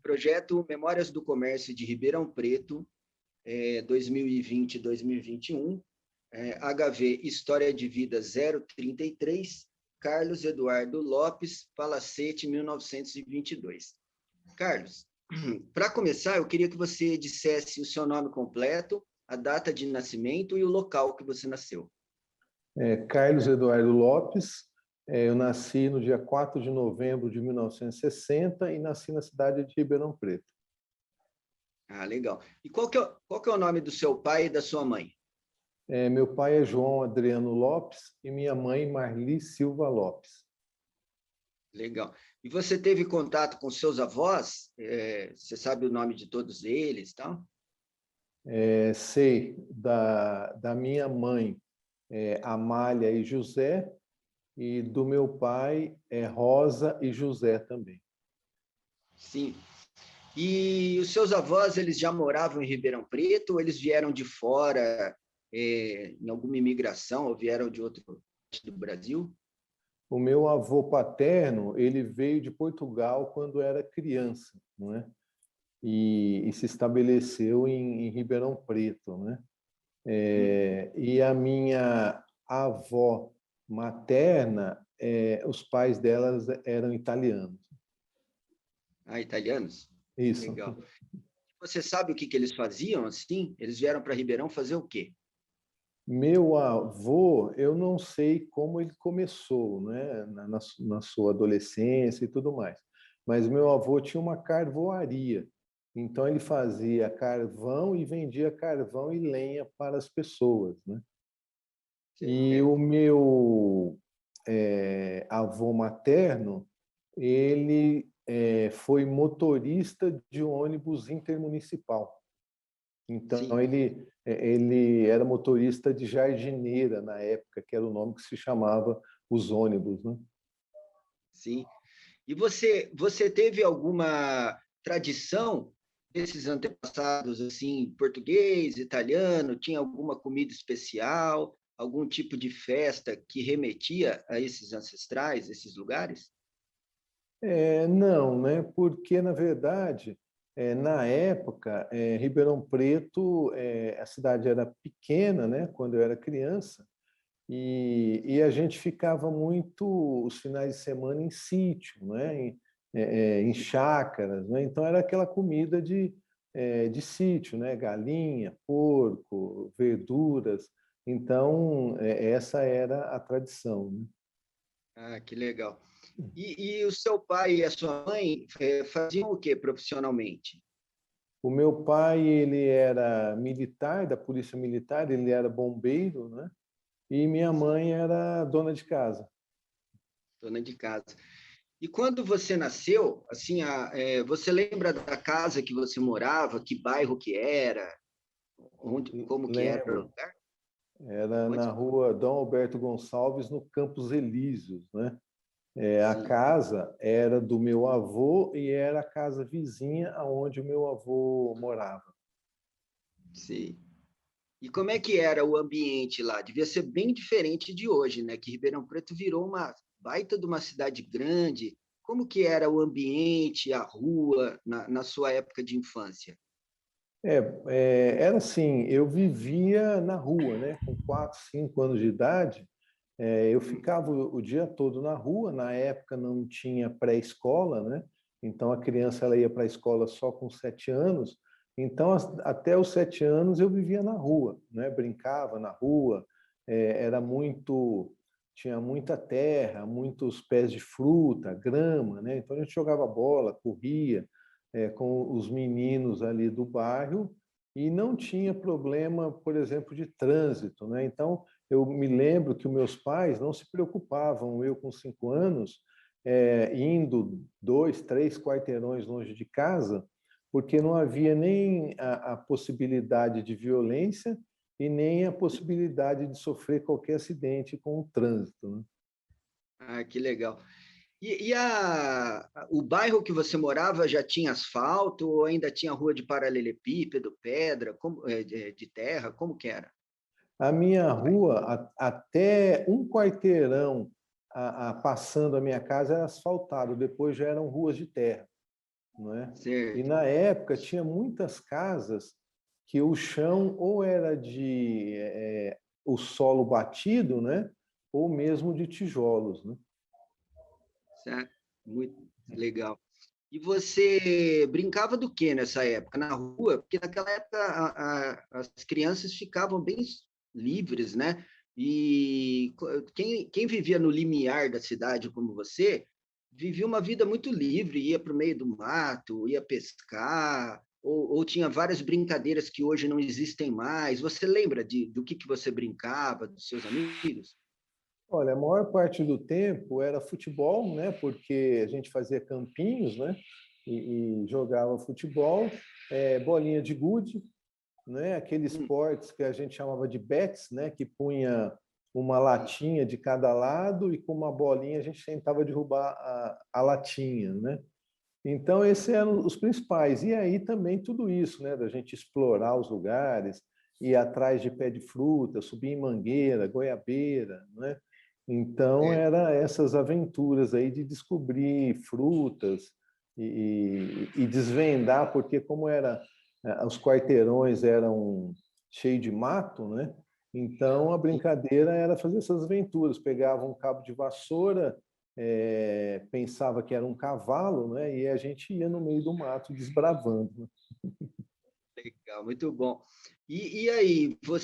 projeto Memórias do Comércio de Ribeirão Preto, 2020-2021, HV História de Vida 033, Carlos Eduardo Lopes, Palacete, 1922. Carlos, para começar, eu queria que você dissesse o seu nome completo, a data de nascimento e o local que você nasceu. Carlos Eduardo Lopes, eu nasci no dia 4 de novembro de 1960 e nasci na cidade de Ribeirão Preto. Ah, legal. E qual que é o nome do seu pai e da sua mãe? Meu pai é João Adriano Lopes e minha mãe Marli Silva Lopes. Legal. E você teve contato com seus avós? Você sabe o nome de todos eles, tá? Sei da minha mãe, Amália e José, e do meu pai, Rosa e José também. Sim. E os seus avós, eles já moravam em Ribeirão Preto ou eles vieram de fora, em alguma imigração, ou vieram de outro parte do Brasil? O meu avô paterno, ele veio de Portugal quando era criança, não é? E se estabeleceu em Ribeirão Preto, né? E a minha avó materna, os pais delas eram italianos. Ah, italianos? Isso. Legal. Você sabe o que eles faziam, assim? Eles vieram para Ribeirão fazer o quê? Meu avô, eu não sei como ele começou, né, na sua adolescência e tudo mais, mas meu avô tinha uma carvoaria, então ele fazia carvão e vendia carvão e lenha para as pessoas, né? E o meu avô materno, ele foi motorista de ônibus intermunicipal. Então, Sim. ele era motorista de jardineira na época, que era o nome que se chamava os ônibus, né? Sim. E você teve alguma tradição desses antepassados, assim, português, italiano? Tinha alguma comida especial, algum tipo de festa que remetia a esses ancestrais, esses lugares? Não, né? Porque, na verdade, na época, Ribeirão Preto, a cidade era pequena, né? Quando eu era criança, e a gente ficava muito os finais de semana em sítio, né? Em chácaras, né? Então era aquela comida de sítio, né? Galinha, porco, verduras. Então essa era a tradição, né? Ah, que legal. E o seu pai e a sua mãe faziam o que profissionalmente? O meu pai, ele era militar, da Polícia Militar, ele era bombeiro, né? E minha mãe era dona de casa. Dona de casa. E quando você nasceu, assim, você lembra da casa que você morava, que bairro que era, como que era o Lembro, lugar? era na Pode? rua Dom Alberto Gonçalves, no Campos Elíseos, né? A Sim, casa era do meu avô e era a casa vizinha aonde o meu avô morava. sim. E como é que era o ambiente lá? Devia ser bem diferente de hoje, né? Que Ribeirão Preto virou uma baita de uma cidade grande. Como que era o ambiente, a rua, na sua época de infância? Era assim, eu vivia na rua, né? Com 4, 5 anos de idade, eu ficava o dia todo na rua. Na época não tinha pré-escola, né? Então a criança ela ia para a escola só com 7 anos. Então até os 7 anos eu vivia na rua, né? Brincava na rua, era muito, tinha muita terra, muitos pés de fruta, grama, né? Então a gente jogava bola, corria com os meninos ali do bairro e não tinha problema, por exemplo, de trânsito, né? Então eu me lembro que os meus pais não se preocupavam, eu com 5 anos, indo 2, 3 quarteirões longe de casa, porque não havia nem a possibilidade de violência e nem a possibilidade de sofrer qualquer acidente com o trânsito, né? Ah, que legal. O bairro que você morava já tinha asfalto ou ainda tinha rua de paralelepípedo, pedra, de terra? Como que era? A minha rua, até um quarteirão passando a minha casa, era asfaltado, depois já eram ruas de terra. não é? E Certo. na época tinha muitas casas que o chão ou era de o solo batido, né? Ou mesmo de tijolos, né? Certo. Muito legal. E você brincava do que nessa época? Na rua? Porque naquela época as crianças ficavam bem livres, né? E quem vivia no limiar da cidade como você, vivia uma vida muito livre, ia para o meio do mato, ia pescar, ou tinha várias brincadeiras que hoje não existem mais. Você lembra do que você brincava, dos seus amigos? Olha, a maior parte do tempo era futebol, né? Porque a gente fazia campinhos, né? E jogava futebol, bolinha de gude, né? Aqueles Hum, esportes que a gente chamava de bets, né? Que punha uma latinha de cada lado e com uma bolinha a gente tentava derrubar a latinha, né? Então, esses eram os principais. E aí também tudo isso, né? Da gente explorar os lugares, ir atrás de pé de fruta, subir em mangueira, goiabeira, né? Então, é, era essas aventuras aí de descobrir frutas e desvendar, porque como era, os quarteirões eram cheios de mato, né? Então, a brincadeira era fazer essas aventuras. Pegava um cabo de vassoura, pensava que era um cavalo, né? E a gente ia no meio do mato desbravando, né? legal, muito bom. E aí, o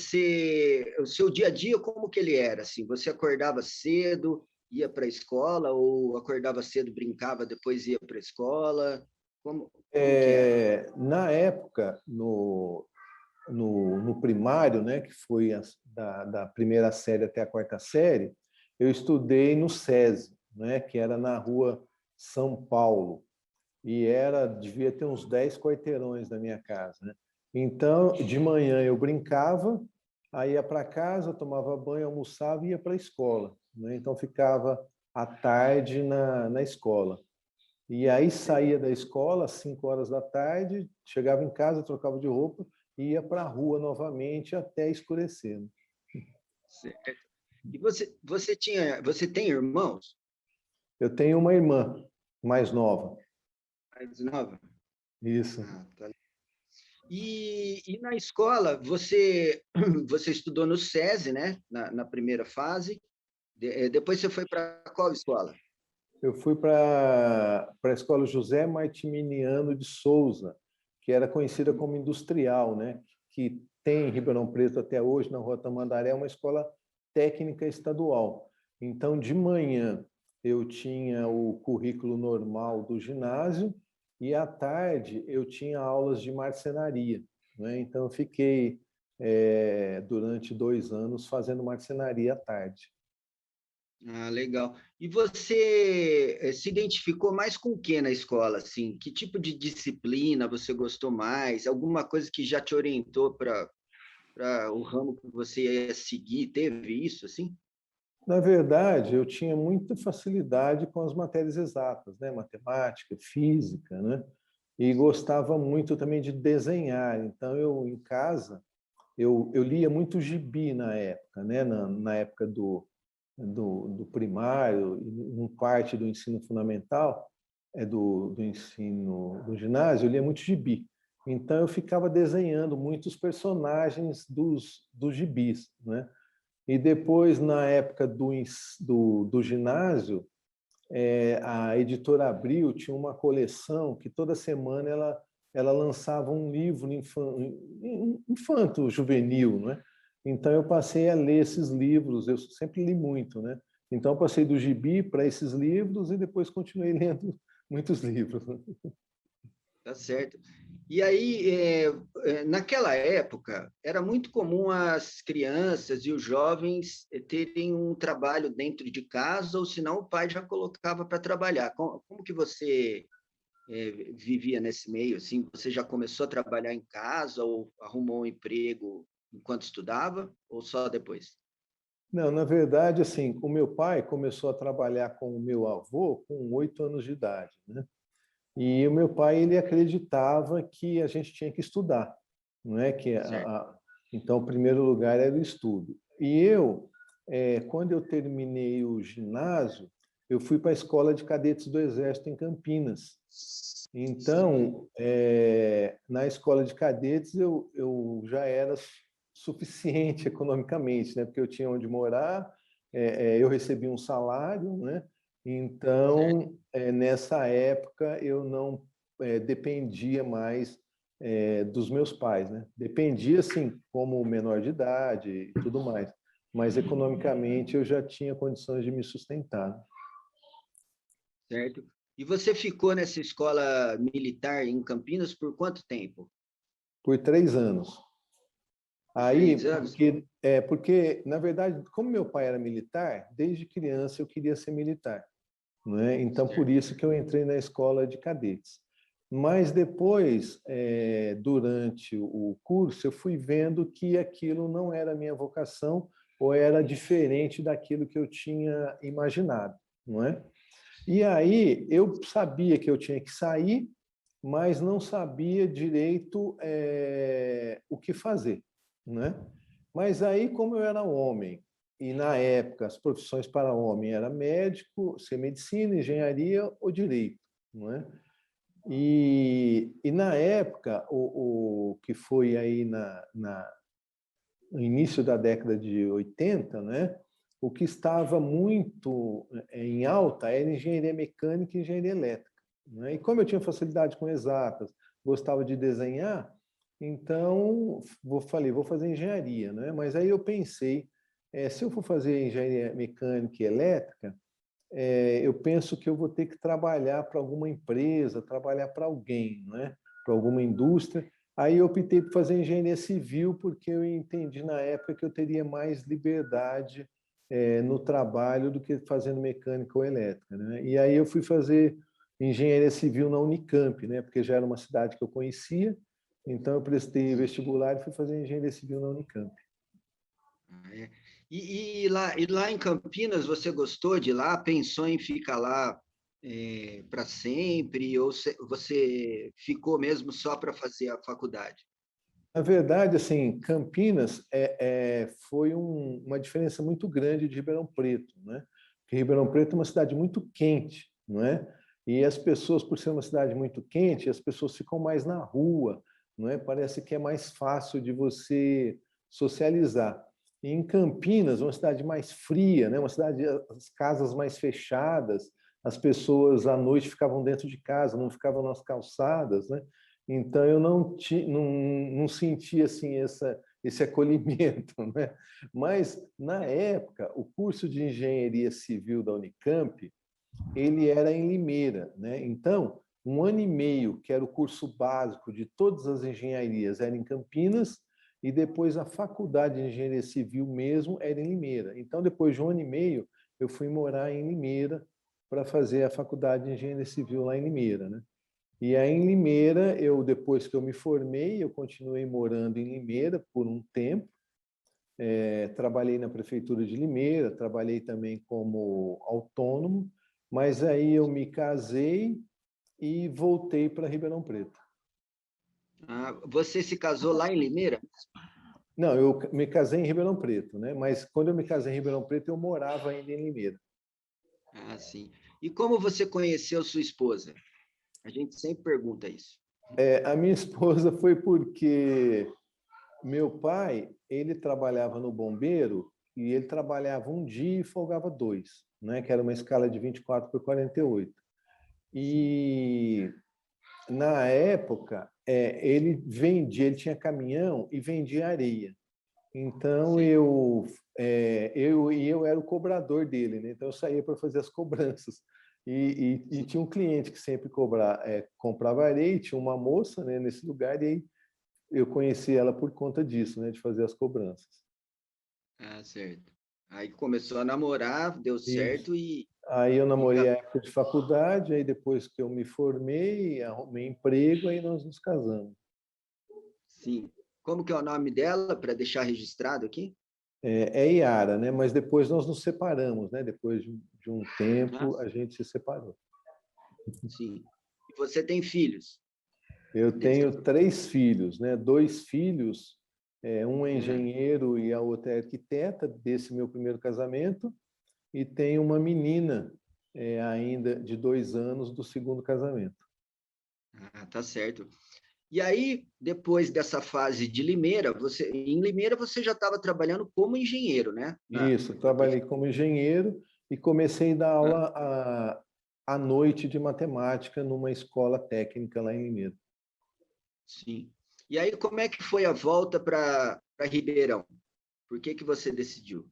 seu dia a dia, como que ele era? Assim, você acordava cedo, ia para a escola, ou acordava cedo, brincava, depois ia para a escola? Como que era? Na época, no primário, né, que foi da primeira série até a quarta série, eu estudei no SESI, né, que era na rua São Paulo, e devia ter uns 10 quarteirões da minha casa, né? Então, de manhã eu brincava, aí ia para casa, tomava banho, almoçava e ia para a escola, né? Então, ficava à tarde na escola. E aí saía da escola às 5 horas da tarde, chegava em casa, trocava de roupa e ia para a rua novamente até escurecer, né? Certo. E você tem irmãos Eu tenho uma irmã mais nova. mais nova? Isso. Ah, tá. E na escola, você estudou no SESI, né? Na primeira fase. Depois você foi para qual escola? Eu fui para a Escola José Martimiano de Souza, que era conhecida como industrial, né? Que tem em Ribeirão Preto até hoje, na Rua Tamandaré, uma escola técnica estadual. Então, de manhã, eu tinha o currículo normal do ginásio e, à tarde, eu tinha aulas de marcenaria, né? Então, eu fiquei, durante 2 anos, fazendo marcenaria à tarde. Ah, legal. E você se identificou mais com o que na escola, assim? Que tipo de disciplina você gostou mais? Alguma coisa que já te orientou para o ramo que você ia seguir? Teve isso, assim? Na verdade, eu tinha muita facilidade com as matérias exatas, né? Matemática, física, né? E gostava muito também de desenhar. Então, em casa, eu lia muito gibi na época, né? Na época do primário, em parte do ensino fundamental, do ensino do ginásio, eu lia muito gibi. Então, eu ficava desenhando muitos personagens dos gibis, né? E depois, na época do ginásio, a editora Abril tinha uma coleção que toda semana ela lançava um livro infanto-juvenil, né? Então, eu passei a ler esses livros, eu sempre li muito, né? Então, eu passei do gibi para esses livros e depois continuei lendo muitos livros. Tá certo. E aí, naquela época, era muito comum as crianças e os jovens terem um trabalho dentro de casa, ou senão o pai já colocava para trabalhar. Como que você vivia nesse meio? Assim, você já começou a trabalhar em casa ou arrumou um emprego enquanto estudava, ou só depois? Não, na verdade, assim, o meu pai começou a trabalhar com o meu avô com 8 anos de idade, né? E o meu pai ele acreditava que a gente tinha que estudar, não é que Certo. então o primeiro lugar era o estudo. E eu, quando eu terminei o ginásio, eu fui para a Escola de Cadetes do Exército em Campinas. Então, na Escola de Cadetes, eu já era suficiente economicamente, né? Porque eu tinha onde morar, eu recebia um salário, né? Então, nessa época, eu não dependia mais dos meus pais, né? Dependia, assim, como menor de idade e tudo mais, mas economicamente eu já tinha condições de me sustentar. Certo? E você ficou nessa escola militar em Campinas por quanto tempo? Por 3 anos. Por Aí, 3 anos? porque, na verdade, como meu pai era militar, desde criança eu queria ser militar, não é? Então, por Certo. isso que eu entrei na escola de cadetes. Mas depois, durante o curso, eu fui vendo que aquilo não era a minha vocação ou era diferente daquilo que eu tinha imaginado, não é? E aí eu sabia que eu tinha que sair, mas não sabia direito o que fazer, né? Mas aí, como eu era homem, e na época as profissões para homem era médico, ser medicina, engenharia ou direito, não é? E na época, o que foi aí no início da década de 80, né? O que estava muito em alta era engenharia mecânica e engenharia elétrica, né? E como eu tinha facilidade com exatas, gostava de desenhar, então falei, vou fazer engenharia, né? Mas aí eu pensei, se eu for fazer engenharia mecânica e elétrica, eu penso que eu vou ter que trabalhar para alguma empresa, trabalhar para alguém, né? Para alguma indústria. Aí eu optei por fazer engenharia civil, porque eu entendi na época que eu teria mais liberdade no trabalho do que fazendo mecânica ou elétrica, né? E aí eu fui fazer engenharia civil na Unicamp, né? Porque já era uma cidade que eu conhecia, então eu prestei vestibular e fui fazer engenharia civil na Unicamp. Ah, é. E lá em Campinas, você gostou de lá? Pensou em ficar lá para sempre? Ou você ficou mesmo só para fazer a faculdade? Na verdade, assim, Campinas foi uma diferença muito grande de Ribeirão Preto, né? Porque Ribeirão Preto é uma cidade muito quente, não é? E as pessoas, por ser uma cidade muito quente, as pessoas ficam mais na rua, não é? Parece que é mais fácil de você socializar. E em Campinas, uma cidade mais fria, né? Uma cidade, as casas mais fechadas, as pessoas à noite ficavam dentro de casa, não ficavam nas calçadas, né? Então eu não senti assim esse acolhimento, né? Mas na época o curso de engenharia civil da Unicamp ele era em Limeira, né? Então 1 ano e meio que era o curso básico de todas as engenharias era em Campinas e depois a faculdade de engenharia civil mesmo era em Limeira. Então depois de 1 ano e meio eu fui morar em Limeira para fazer a faculdade de engenharia civil lá em Limeira, né? E aí em Limeira, depois que eu me formei, eu continuei morando em Limeira por um tempo. Trabalhei na prefeitura de Limeira, trabalhei também como autônomo, mas aí eu me casei e voltei para Ribeirão Preto. Ah, você se casou lá em Limeira? Não, eu me casei em Ribeirão Preto, né? Mas quando eu me casei em Ribeirão Preto, eu morava ainda em Limeira. Ah, sim. E como você conheceu sua esposa? A gente sempre pergunta isso. A minha esposa foi porque meu pai, ele trabalhava no bombeiro e ele trabalhava um dia e folgava 2, né? Que era uma escala de 24 por 48. E na época, ele tinha caminhão e vendia areia. Então Sim. eu era o cobrador dele, né? Então eu saía para fazer as cobranças. E tinha um cliente que sempre comprava areia, e tinha uma moça, né, nesse lugar, e aí eu conheci ela por conta disso, né, de fazer as cobranças. Ah, certo. Aí começou a namorar, deu Isso. certo Aí eu e namorei a casou. época de faculdade, aí depois que eu me formei, arrumei emprego, aí nós nos casamos. Sim. Como que é o nome dela, para deixar registrado aqui? É Iara, né? Mas depois nós nos separamos, né? Depois de um Ah, tempo, a gente se separou. sim. E você tem filhos? Eu Desse- tenho 3 filhos, né? 2 filhos, um é Ah, engenheiro e a outra é arquiteta, desse meu primeiro casamento, e tenho uma menina ainda de 2 anos do segundo casamento. Ah, tá certo. E aí, depois dessa fase de Limeira, em Limeira você já estava trabalhando como engenheiro, né? Isso, Na trabalhei como engenheiro e comecei a dar aula à noite de matemática numa escola técnica lá em Limeira. sim. E aí, como é que foi a volta para Ribeirão? Por que que você decidiu?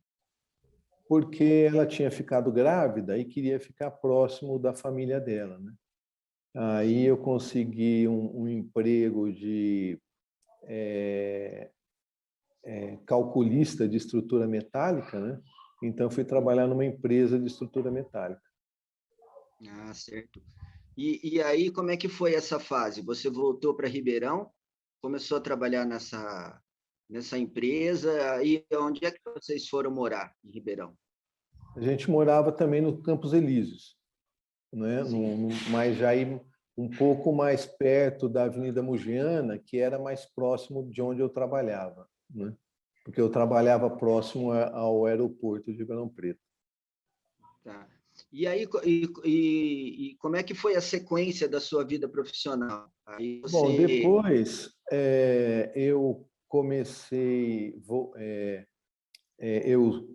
Porque ela tinha ficado grávida e queria ficar próximo da família dela, né? Aí Sim. eu consegui um emprego de calculista de estrutura metálica, né? Então fui trabalhar numa empresa de estrutura metálica. Ah, certo. E aí, como é que foi essa fase? Você voltou para Ribeirão, começou a trabalhar nessa empresa, e onde é que vocês foram morar em Ribeirão? A gente morava também no Campos Elíseos, né? Sim. Mas já um pouco mais perto da Avenida Mugiana, que era mais próximo de onde eu trabalhava, né? Porque eu trabalhava próximo ao aeroporto de Ribeirão Preto. Tá. E aí, como é que foi a sequência da sua vida profissional? Aí Bom, você, depois eu comecei, eu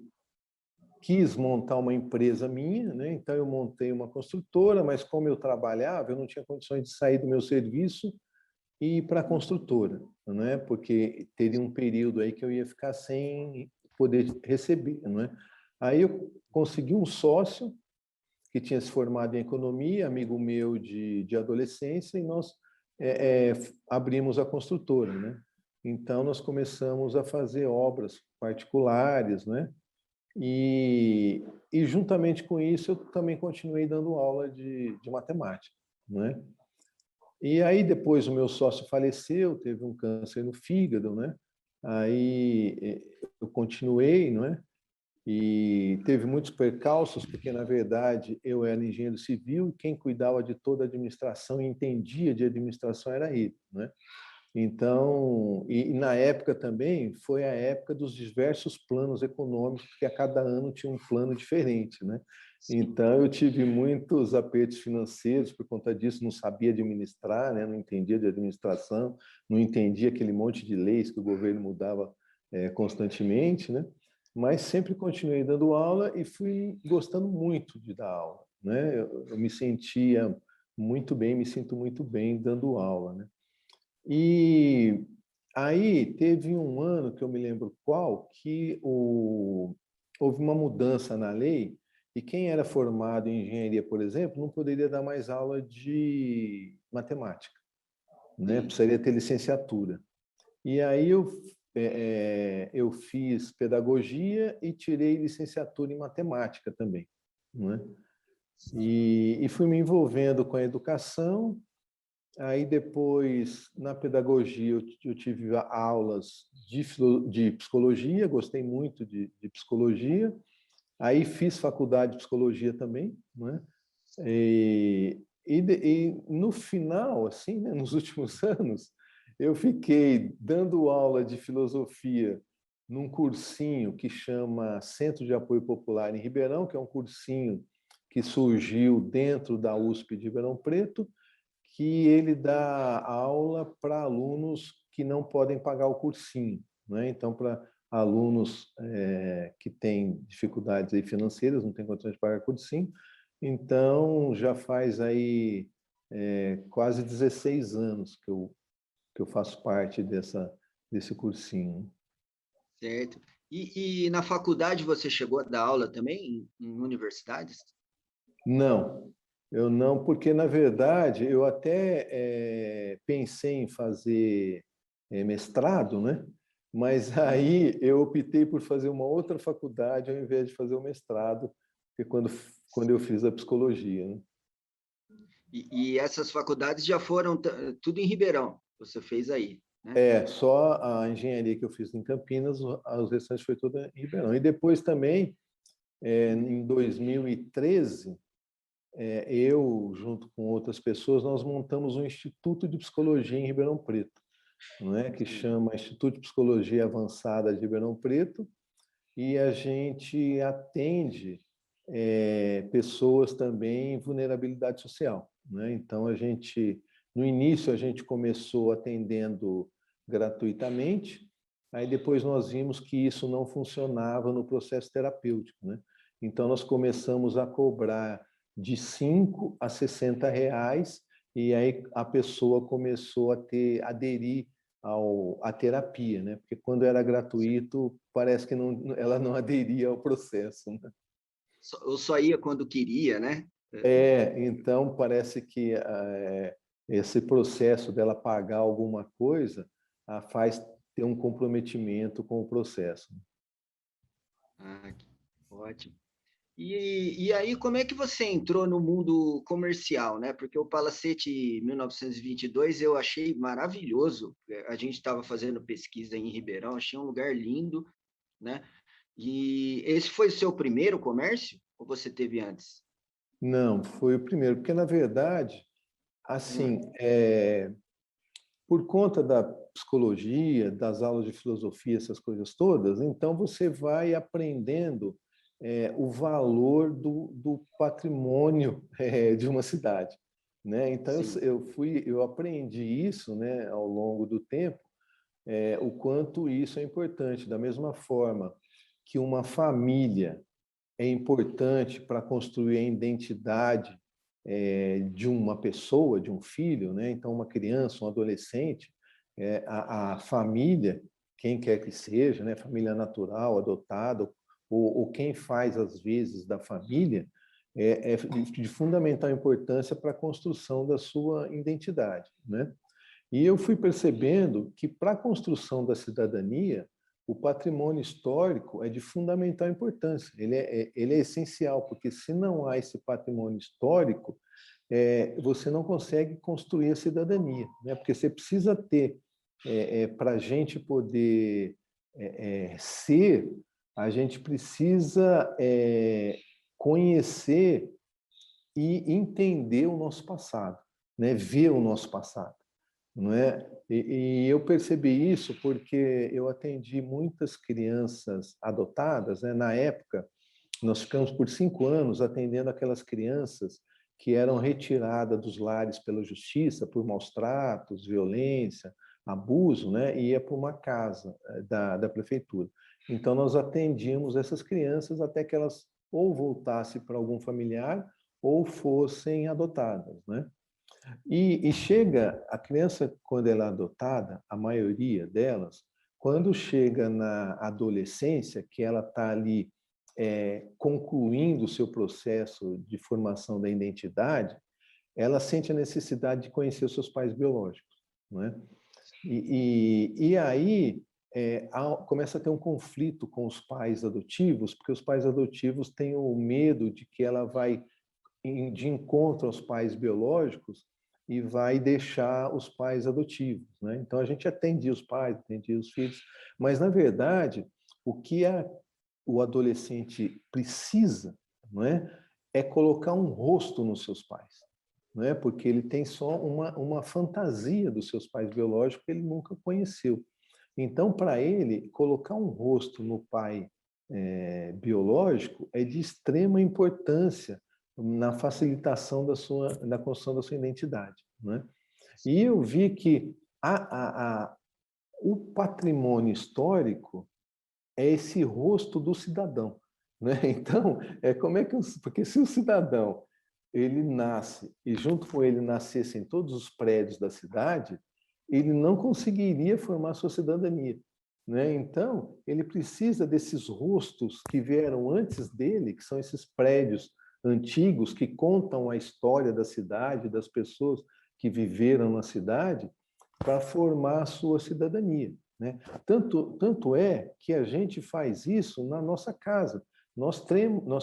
quis montar uma empresa minha, né? Então eu montei uma construtora, mas como eu trabalhava, eu não tinha condições de sair do meu serviço e ir para a construtora, né? Porque teria um período aí que eu ia ficar sem poder receber, né? Aí eu consegui um sócio que tinha se formado em economia, amigo meu de adolescência, e nós abrimos a construtora, né? Então nós começamos a fazer obras particulares, né? E juntamente com isso eu também continuei dando aula de matemática, né? E aí depois o meu sócio faleceu, teve um câncer no fígado, né? Aí eu continuei, não é? E teve muitos percalços, porque, na verdade, eu era engenheiro civil e quem cuidava de toda a administração e entendia de administração era ele, né? Então, e na época também, foi a época dos diversos planos econômicos, porque a cada ano tinha um plano diferente, né? Então, eu tive muitos apertos financeiros por conta disso, não sabia administrar, né? Não entendia de administração, não entendia aquele monte de leis que o governo mudava constantemente, né? Mas sempre continuei dando aula e fui gostando muito de dar aula, né? Eu me sentia muito bem, me sinto muito bem dando aula, né? E aí teve um ano, que eu me lembro qual, que houve uma mudança na lei e quem era formado em engenharia, por exemplo, não poderia dar mais aula de matemática, né? sim. Precisaria ter licenciatura. E aí eu fiz pedagogia e tirei licenciatura em matemática também, né? E fui me envolvendo com a educação. Aí depois, na pedagogia, eu tive aulas de psicologia, gostei muito de psicologia. Aí fiz faculdade de psicologia também, né? E no final, assim, né, nos últimos anos, eu fiquei dando aula de filosofia num cursinho que chama Centro de Apoio Popular em Ribeirão, que é um cursinho que surgiu dentro da USP de Ribeirão Preto, que ele dá aula para alunos que não podem pagar o cursinho, né? Então, para alunos que têm dificuldades aí financeiras, não têm condições de pagar cursinho. Então, já faz aí quase 16 anos que eu faço parte desse cursinho. Certo. E na faculdade você chegou a dar aula também em universidades? Não, eu não, porque na verdade eu até pensei em fazer mestrado, né? Mas Sim. aí eu optei por fazer uma outra faculdade ao invés de fazer o mestrado, que quando eu fiz a psicologia, né? E essas faculdades já foram tudo em Ribeirão, você fez aí, né? Só a engenharia que eu fiz em Campinas, os restantes foi tudo em Ribeirão. E depois também, em 2013, eu, junto com outras pessoas, nós montamos um Instituto de Psicologia em Ribeirão Preto, não é? Que Sim. chama Instituto de Psicologia Avançada de Ribeirão Preto, e a gente atende pessoas também em vulnerabilidade social, né? Então, no início, a gente começou atendendo gratuitamente, aí depois nós vimos que isso não funcionava no processo terapêutico, né? Então, nós começamos a cobrar de 5 a 60 reais, e aí a pessoa começou a aderir à terapia, né? Porque quando era gratuito, parece que ela não aderia ao processo, né? Eu só ia quando queria, né? Então parece que esse processo dela pagar alguma coisa faz ter um comprometimento com o processo. Ah, ótimo. E aí, como é que você entrou no mundo comercial, né? Porque o Palacete 1922 eu achei maravilhoso. A gente estava fazendo pesquisa em Ribeirão, achei um lugar lindo, né? E esse foi o seu primeiro comércio? Ou você teve antes? Não, foi o primeiro, porque na verdade, assim, por conta da psicologia, das aulas de filosofia, essas coisas todas, então você vai aprendendo o valor do patrimônio de uma cidade, né? Então Sim, eu aprendi isso, né, ao longo do tempo, o quanto isso é importante. Da mesma forma que uma família é importante para construir a identidade de uma pessoa, de um filho, né? Então, uma criança, um adolescente, a família, quem quer que seja, né? Família natural, adotada, ou quem faz, às vezes, da família, é de fundamental importância para a construção da sua identidade, né? E eu fui percebendo que, para a construção da cidadania, o patrimônio histórico é de fundamental importância. Ele é essencial, porque se não há esse patrimônio histórico, você não consegue construir a cidadania, né? Porque você precisa ter, para a gente poder ser, a gente precisa conhecer e entender o nosso passado, né? Ver o nosso passado, não é? E eu percebi isso porque eu atendi muitas crianças adotadas, né? Na época, nós ficamos por 5 anos atendendo aquelas crianças que eram retiradas dos lares pela justiça por maus tratos, violência, abuso, né? E ia para uma casa da prefeitura. Então, nós atendíamos essas crianças até que elas ou voltassem para algum familiar ou fossem adotadas, né? E chega, a criança, quando ela é adotada, a maioria delas, quando chega na adolescência, que ela está ali concluindo o seu processo de formação da identidade, ela sente a necessidade de conhecer os seus pais biológicos, não é? E aí começa a ter um conflito com os pais adotivos, porque os pais adotivos têm o medo de que ela vai de encontro aos pais biológicos e vai deixar os pais adotivos, né? Então a gente atendia os pais, atendia os filhos, mas na verdade o que o adolescente precisa, não é colocar um rosto nos seus pais, não é? Porque ele tem só uma fantasia dos seus pais biológicos que ele nunca conheceu. Então, para ele, colocar um rosto no pai biológico é de extrema importância na facilitação da construção da sua identidade, né? E eu vi que o patrimônio histórico é esse rosto do cidadão, né? Então, como é que porque se o cidadão ele nasce e junto com ele nascessem todos os prédios da cidade, ele não conseguiria formar sua cidadania, né? Então, ele precisa desses rostos que vieram antes dele, que são esses prédios antigos que contam a história da cidade, das pessoas que viveram na cidade, para formar a sua cidadania, né? Tanto é que a gente faz isso na nossa casa. Nós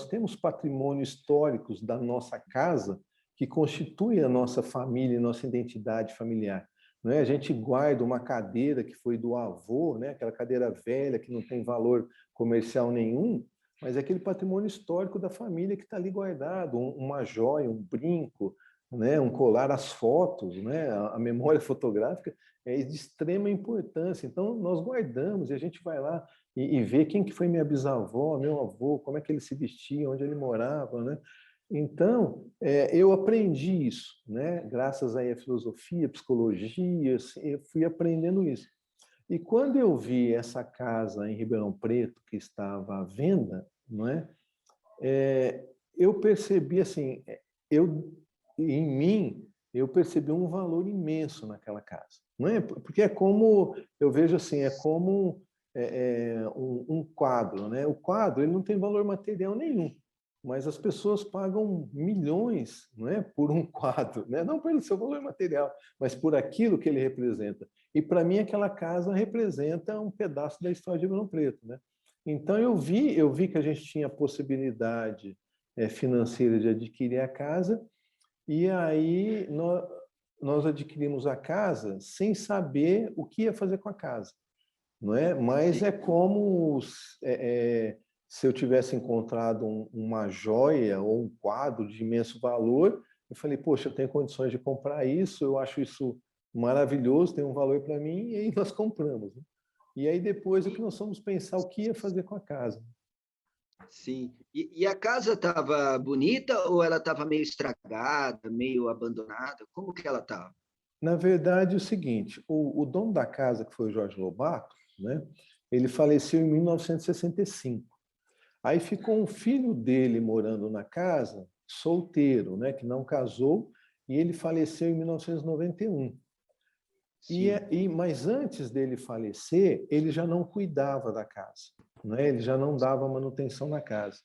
temos patrimônios históricos da nossa casa que constitui a nossa família e nossa identidade familiar. Não é? A gente guarda uma cadeira que foi do avô, né? Aquela cadeira velha que não tem valor comercial nenhum, mas é aquele patrimônio histórico da família que está ali guardado, uma joia, um brinco, né? Um colar, as fotos, né? A memória fotográfica é de extrema importância. Então, nós guardamos e a gente vai lá e vê quem que foi minha bisavó, meu avô, como é que ele se vestia, onde ele morava, né? Então, eu aprendi isso, né? Graças aí à filosofia, psicologia, assim, eu fui aprendendo isso. E quando eu vi essa casa em Ribeirão Preto, que estava à venda, não é? Eu percebi assim, eu em mim, eu percebi um valor imenso naquela casa, não é? Porque é como eu vejo assim, é como um quadro, né? O quadro ele não tem valor material nenhum, mas as pessoas pagam milhões, não é, por um quadro, né? Não pelo seu valor material, mas por aquilo que ele representa. E para mim aquela casa representa um pedaço da história de Ribeirão Preto, né? Então eu vi que a gente tinha a possibilidade financeira de adquirir a casa e aí nós adquirimos a casa sem saber o que ia fazer com a casa, não é? Mas Sim. é como se eu tivesse encontrado uma joia ou um quadro de imenso valor. Eu falei, poxa, eu tenho condições de comprar isso, eu acho isso maravilhoso, tem um valor para mim, e aí nós compramos, né? E aí depois é que nós fomos pensar o que ia fazer com a casa. Sim. E a casa estava bonita ou ela estava meio estragada, meio abandonada? Como que ela estava? Na verdade, é o seguinte, o dono da casa, que foi o Jorge Lobato, né, ele faleceu em 1965. Aí ficou um filho dele morando na casa, solteiro, né, que não casou, e ele faleceu em 1991. Sim, Mas antes dele falecer, ele já não cuidava da casa, né? Ele já não dava manutenção na casa.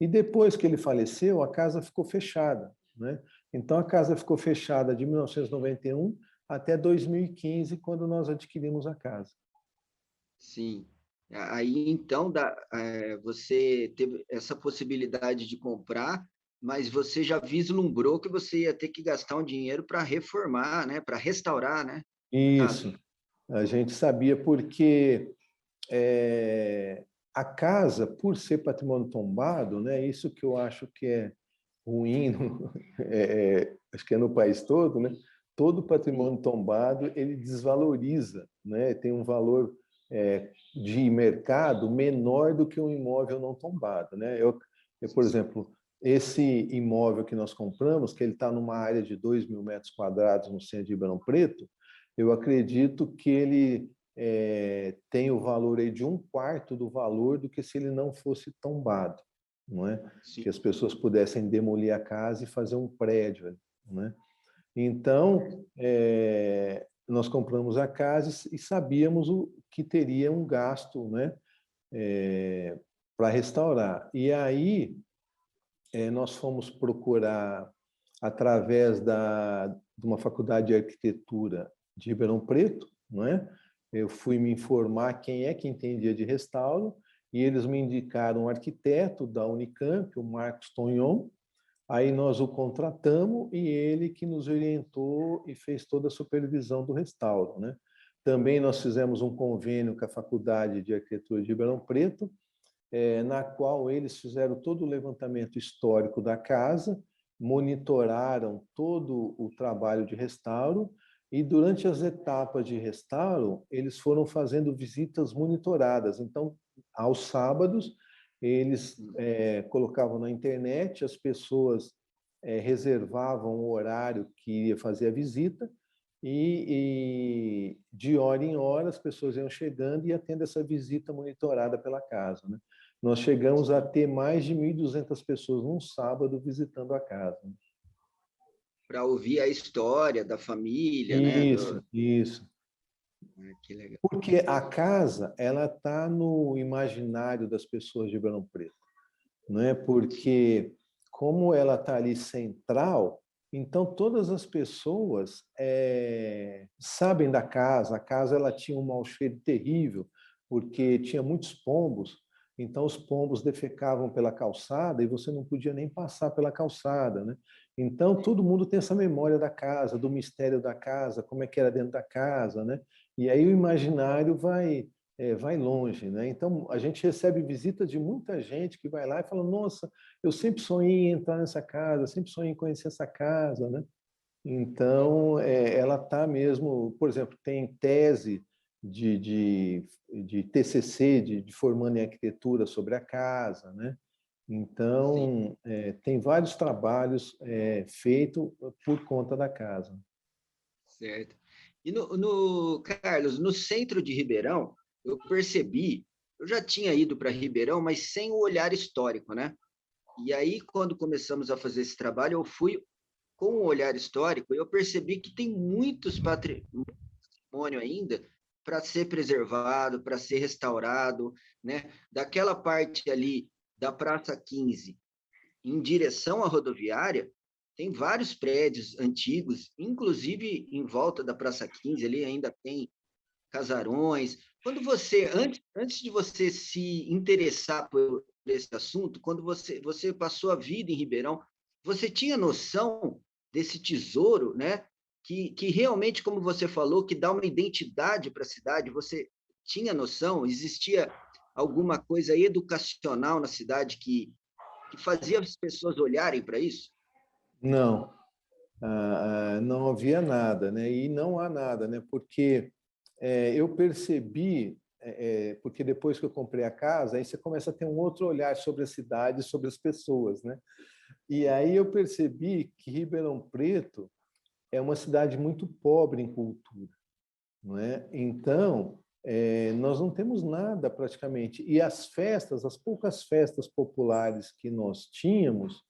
E depois que ele faleceu, a casa ficou fechada, né? Então a casa ficou fechada de 1991 até 2015, quando nós adquirimos a casa. sim. Aí então você teve essa possibilidade de comprar, mas você já vislumbrou que você ia ter que gastar um dinheiro para reformar, né? Para restaurar, né? A casa. Isso, a gente sabia porque a casa, por ser patrimônio tombado, né? Isso que eu acho que é ruim, acho que é no país todo, né? Todo Sim, patrimônio tombado ele desvaloriza, né? Tem um valor de mercado menor do que um imóvel não tombado, né? Por exemplo, esse imóvel que nós compramos, que ele está numa área de 2.000 metros quadrados no centro de Ribeirão Preto, eu acredito que ele tem o valor aí de um quarto do valor do que se ele não fosse tombado, não é? sim, Que as pessoas pudessem demolir a casa e fazer um prédio, né? Então, nós compramos a casa e sabíamos o que teria um gasto, né, para restaurar. E aí nós fomos procurar através de uma faculdade de arquitetura de Ribeirão Preto, não é? Eu fui me informar quem é que entendia de restauro e eles me indicaram um arquiteto da Unicamp, o Marcos Tonhon. Aí nós o contratamos e ele que nos orientou e fez toda a supervisão do restauro, né? Também nós fizemos um convênio com a Faculdade de Arquitetura de Ribeirão Preto, na qual eles fizeram todo o levantamento histórico da casa, monitoraram todo o trabalho de restauro e durante as etapas de restauro, eles foram fazendo visitas monitoradas. Então, aos sábados, eles colocavam na internet, as pessoas reservavam o horário que iria fazer a visita e de hora em hora as pessoas iam chegando e ia tendo essa visita monitorada pela casa, né? Nós chegamos a ter mais de 1.200 pessoas num sábado visitando a casa. para ouvir a história da família, né? Isso, isso. Que legal. Porque a casa, ela está no imaginário das pessoas de Ribeirão Preto, não é? Porque como ela está ali central, então todas as pessoas sabem da casa. A casa ela tinha um mau cheiro terrível, porque tinha muitos pombos. Então os pombos defecavam pela calçada e você não podia nem passar pela calçada, né? Então todo mundo tem essa memória da casa, do mistério da casa, como é que era dentro da casa, né? E aí o imaginário vai longe, né? Então a gente recebe visitas de muita gente que vai lá e fala: Nossa, eu sempre sonhei em entrar nessa casa, eu sempre sonhei em conhecer essa casa, né? Então, ela está mesmo, por exemplo, tem tese de TCC, de formando em arquitetura sobre a casa, né? Sim, Então, tem vários trabalhos feitos por conta da casa. certo. E Carlos, no centro de Ribeirão, eu percebi, eu já tinha ido para Ribeirão, mas sem o olhar histórico, né? E aí, quando começamos a fazer esse trabalho, eu fui com o olhar histórico, e eu percebi que tem muitos patrimônio ainda para ser preservado, para ser restaurado, né? Daquela parte ali da Praça 15 em direção à rodoviária, tem vários prédios antigos, inclusive em volta da Praça 15 ali ainda tem casarões. Quando você, antes de você se interessar por esse assunto, quando você passou a vida em Ribeirão, você tinha noção desse tesouro, né? Que realmente, como você falou, que dá uma identidade para a cidade, você tinha noção? Existia alguma coisa educacional na cidade que fazia as pessoas olharem para isso? Não, não havia nada, né? E não há nada, né? Porque eu percebi, porque depois que eu comprei a casa, aí você começa a ter um outro olhar sobre a cidade, sobre as pessoas, né? E aí eu percebi que Ribeirão Preto é uma cidade muito pobre em cultura, não é? Então, nós não temos nada praticamente. E as festas, as poucas festas populares que nós tínhamos,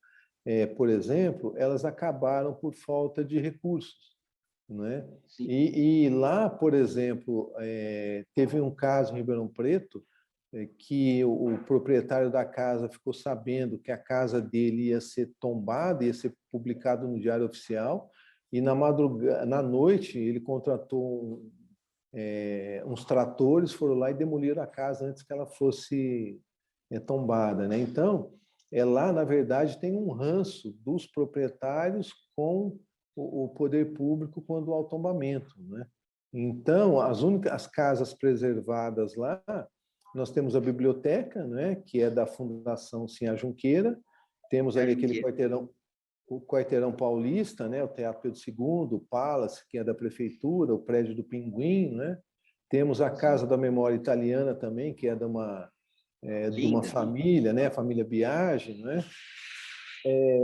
por exemplo, elas acabaram por falta de recursos, não é? Sim, E lá, por exemplo, teve um caso em Ribeirão Preto que o proprietário da casa ficou sabendo que a casa dele ia ser tombada, ia ser publicado no Diário Oficial, e na noite ele contratou uns tratores, foram lá e demoliram a casa antes que ela fosse tombada, né? Então, lá, na verdade, tem um ranço dos proprietários com o poder público quando há o tombamento, né? Então, as casas preservadas lá, nós temos a biblioteca, né, que é da Fundação Sinhá Junqueira, temos a ali aquele Junqueira. o quarteirão paulista, né, o Teatro Pedro II, o Palace, que é da prefeitura, o prédio do Pinguim, né? Temos a Sim, Casa da Memória Italiana também, que é de uma linda. família, né, a família Biagi, né?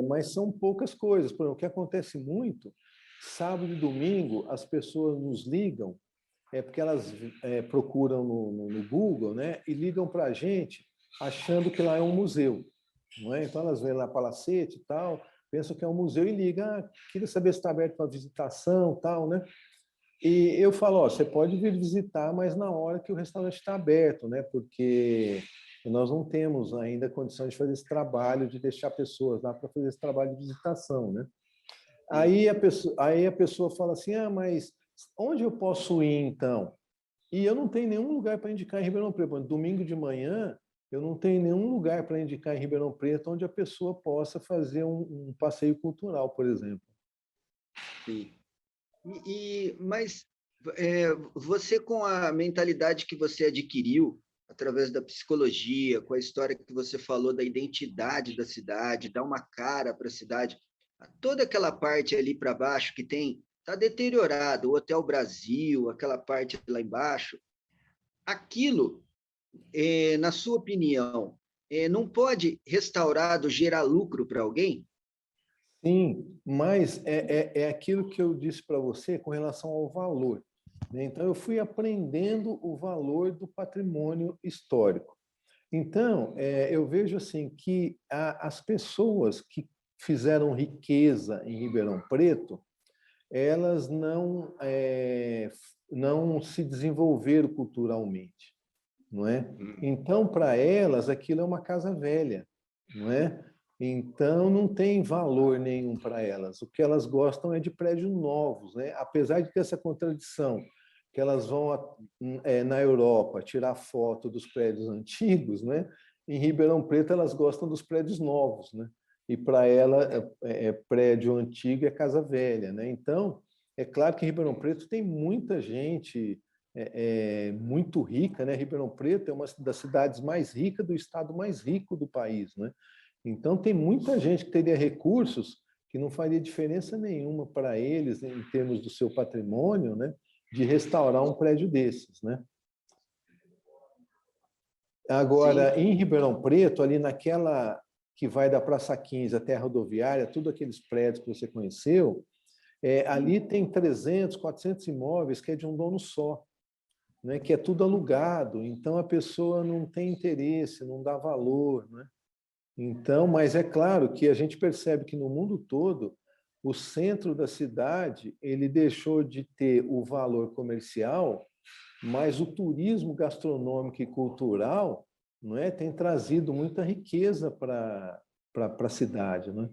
Mas são poucas coisas. Por exemplo, o que acontece muito, sábado e domingo, as pessoas nos ligam, porque elas procuram no Google, né, e ligam para a gente achando que lá é um museu, não é? Então elas vêm lá Palacete e tal, pensam que é um museu e ligam, queria saber se está aberto para visitação, tal, né? E eu falo, ó, você pode vir visitar, mas na hora que o restaurante está aberto, né? Porque nós não temos ainda condição de fazer esse trabalho, de deixar pessoas lá para fazer esse trabalho de visitação, né? Sim. Aí a pessoa fala assim, mas onde eu posso ir então? E eu não tenho nenhum lugar para indicar em Ribeirão Preto. Domingo de manhã, eu não tenho nenhum lugar para indicar em Ribeirão Preto onde a pessoa possa fazer um passeio cultural, por exemplo. Sim. Mas você, com a mentalidade que você adquiriu através da psicologia, com a história que você falou da identidade da cidade, dar uma cara para a cidade, toda aquela parte ali para baixo que tem, está deteriorado, o Hotel Brasil, aquela parte lá embaixo, aquilo, na sua opinião, não pode restaurado gerar lucro para alguém? Sim, mas é aquilo que eu disse para você com relação ao valor, né? Então, eu fui aprendendo o valor do patrimônio histórico. Então, eu vejo assim que as pessoas que fizeram riqueza em Ribeirão Preto, elas não se desenvolveram culturalmente, não é? Hum, Então, para elas, aquilo é uma casa velha, não é? Então, não tem valor nenhum para elas. O que elas gostam é de prédios novos, né? Apesar de ter essa contradição, que elas vão na Europa tirar foto dos prédios antigos, né? Em Ribeirão Preto, elas gostam dos prédios novos, né? E para ela, prédio antigo é casa velha, né? Então, é claro que em Ribeirão Preto tem muita gente muito rica, né? Ribeirão Preto é uma das cidades mais ricas do estado mais rico do país, né? Então tem muita gente que teria recursos que não faria diferença nenhuma para eles, em termos do seu patrimônio, né, de restaurar um prédio desses, né? Agora, Sim. em Ribeirão Preto, ali naquela que vai da Praça 15 até a rodoviária, tudo aqueles prédios que você conheceu, ali tem 300, 400 imóveis que é de um dono só, né, que é tudo alugado, então a pessoa não tem interesse, não dá valor, né? Então, mas é claro que a gente percebe que no mundo todo o centro da cidade ele deixou de ter o valor comercial, mas o turismo gastronômico e cultural, não é, tem trazido muita riqueza para a cidade, né?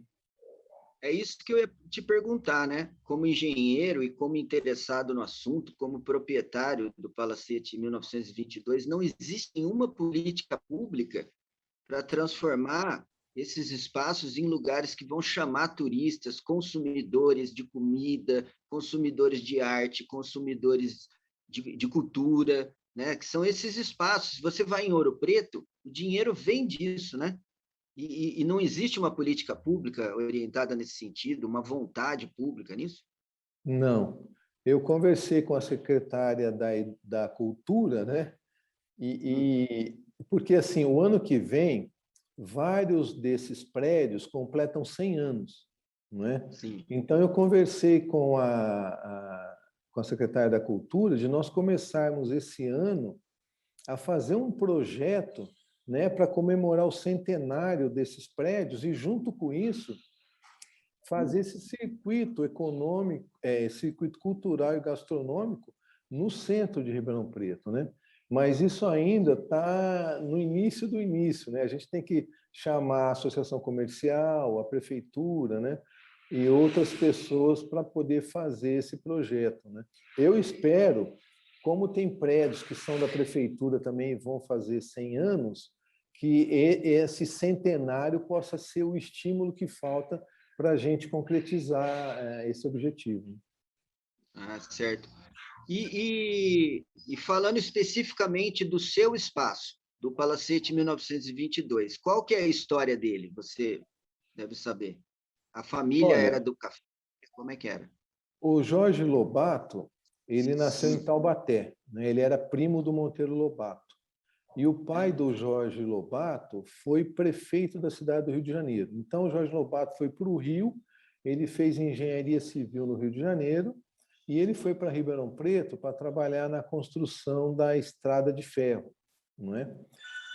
É isso que eu ia te perguntar, né? Como engenheiro e como interessado no assunto, como proprietário do Palacete 1922, não existe nenhuma política pública para transformar esses espaços em lugares que vão chamar turistas, consumidores de comida, consumidores de arte, consumidores de cultura, né? Que são esses espaços. Se você vai em Ouro Preto, o dinheiro vem disso, né? E não existe uma política pública orientada nesse sentido, uma vontade pública nisso? Não. Eu conversei com a secretária da Cultura, né? Hum, Porque assim, o ano que vem, vários desses prédios completam 100 anos, não é? sim. Então eu conversei com a secretária da Cultura de nós começarmos esse ano a fazer um projeto, né, para comemorar o centenário desses prédios e junto com isso fazer esse circuito econômico, circuito cultural e gastronômico no centro de Ribeirão Preto, né? Mas isso ainda está no início do início, né? A gente tem que chamar a associação comercial, a prefeitura, né? E outras pessoas para poder fazer esse projeto, né? Eu espero, como tem prédios que são da prefeitura também vão fazer 100 anos, que esse centenário possa ser o estímulo que falta para a gente concretizar esse objetivo. Ah, certo. E falando especificamente do seu espaço, do Palacete 1922, qual que é a história dele? Você deve saber. A família era Olha, do café, como é que era? o Jorge Lobato, ele nasceu em Taubaté, né? Ele era primo do Monteiro Lobato. E o pai do Jorge Lobato foi prefeito da cidade do Rio de Janeiro. Então, o Jorge Lobato foi para o Rio, ele fez engenharia civil no Rio de Janeiro, e ele foi para Ribeirão Preto para trabalhar na construção da estrada de ferro, não é?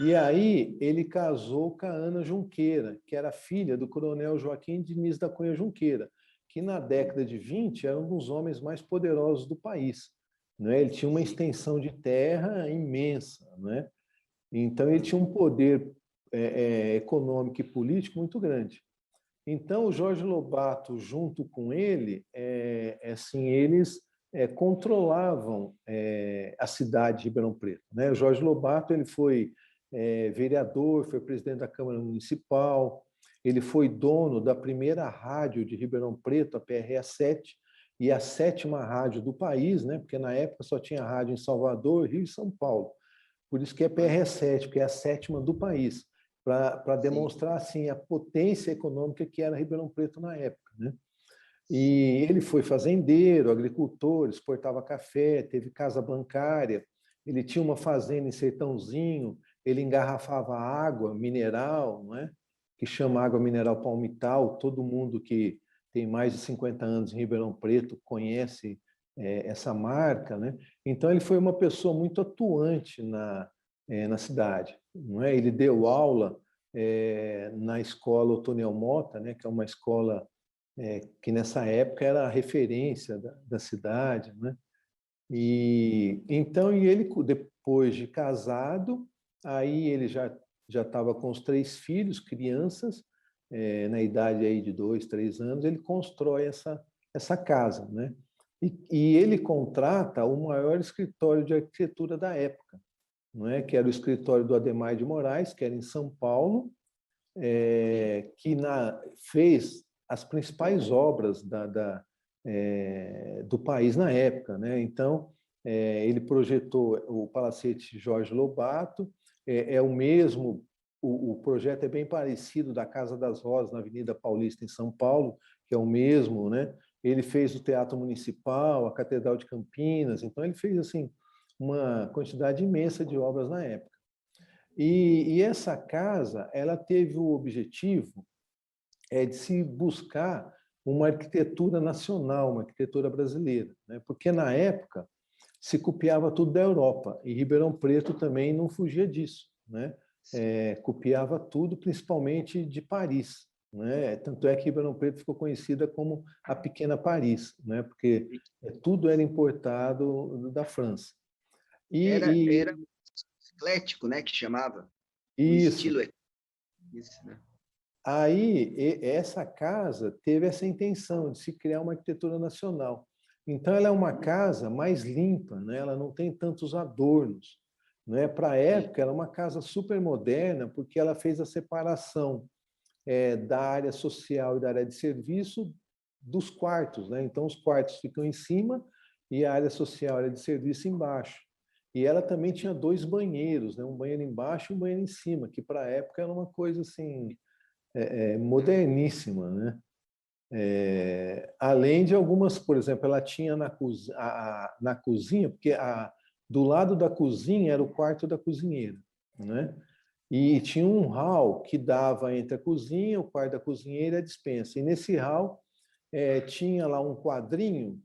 E aí ele casou com a Ana Junqueira, que era filha do coronel Joaquim Diniz da Cunha Junqueira, que na década de 20 era um dos homens mais poderosos do país. Não é? Ele tinha uma Sim. extensão de terra imensa, não é? Então ele tinha um poder econômico e político muito grande. Então o Jorge Lobato, junto com ele, assim, eles controlavam a cidade de Ribeirão Preto, né? O Jorge Lobato ele foi vereador, foi presidente da Câmara Municipal, ele foi dono da primeira rádio de Ribeirão Preto, a PRA7, e a sétima rádio do país, né? Porque na época só tinha rádio em Salvador, Rio e São Paulo. Por isso que é PRE7, porque é a sétima do país, para Sim. demonstrar assim a potência econômica que era Ribeirão Preto na época, né? E ele foi fazendeiro, agricultor, exportava café, teve casa bancária, ele tinha uma fazenda em Sertãozinho, ele engarrafava água mineral, não é? Que chama água mineral Palmital, todo mundo que tem mais de 50 anos em Ribeirão Preto conhece essa marca, né? Então ele foi uma pessoa muito atuante na cidade, não é? Ele deu aula na escola Otoniel Mota, né? Que é uma escola que nessa época era a referência da cidade, né? E então e ele depois de casado, aí ele já estava com os 3 filhos, crianças, na idade aí de 2, 3 anos, ele constrói essa casa, né? E ele contrata o maior escritório de arquitetura da época, não é? Que era o escritório do Adhemar de Moraes, que era em São Paulo, que fez as principais obras do país na época, né? Então, ele projetou o Palacete Jorge Lobato, é o mesmo, o projeto é bem parecido da Casa das Rosas, na Avenida Paulista, em São Paulo, que é o mesmo, né? Ele fez o Teatro Municipal, a Catedral de Campinas, então ele fez assim uma quantidade imensa de obras na época. E essa casa, ela teve o objetivo de se buscar uma arquitetura nacional, uma arquitetura brasileira, né? Porque na época se copiava tudo da Europa e Ribeirão Preto também não fugia disso, né? Copiava tudo, principalmente de Paris, né? Tanto é que Ribeirão Preto ficou conhecida como a Pequena Paris, né? Porque tudo era importado da França. Era eclético, né, que chamava. O Isso. estilo isso, né? Aí, essa casa teve essa intenção de se criar uma arquitetura nacional. Então, ela é uma casa mais limpa, né? Ela não tem tantos adornos. Né? Para a época, era uma casa super moderna, porque ela fez a separação da área social e da área de serviço dos quartos. Né? Então, os quartos ficam em cima e a área social, a área de serviço, embaixo. E ela também tinha 2 banheiros, né? Um banheiro embaixo e um banheiro em cima, que para a época era uma coisa assim moderníssima, né? Além de algumas, por exemplo, ela tinha na cozinha, porque do lado da cozinha era o quarto da cozinheira, né? E tinha um hall que dava entre a cozinha, o quarto da cozinheira e a despensa. E nesse hall tinha lá um quadrinho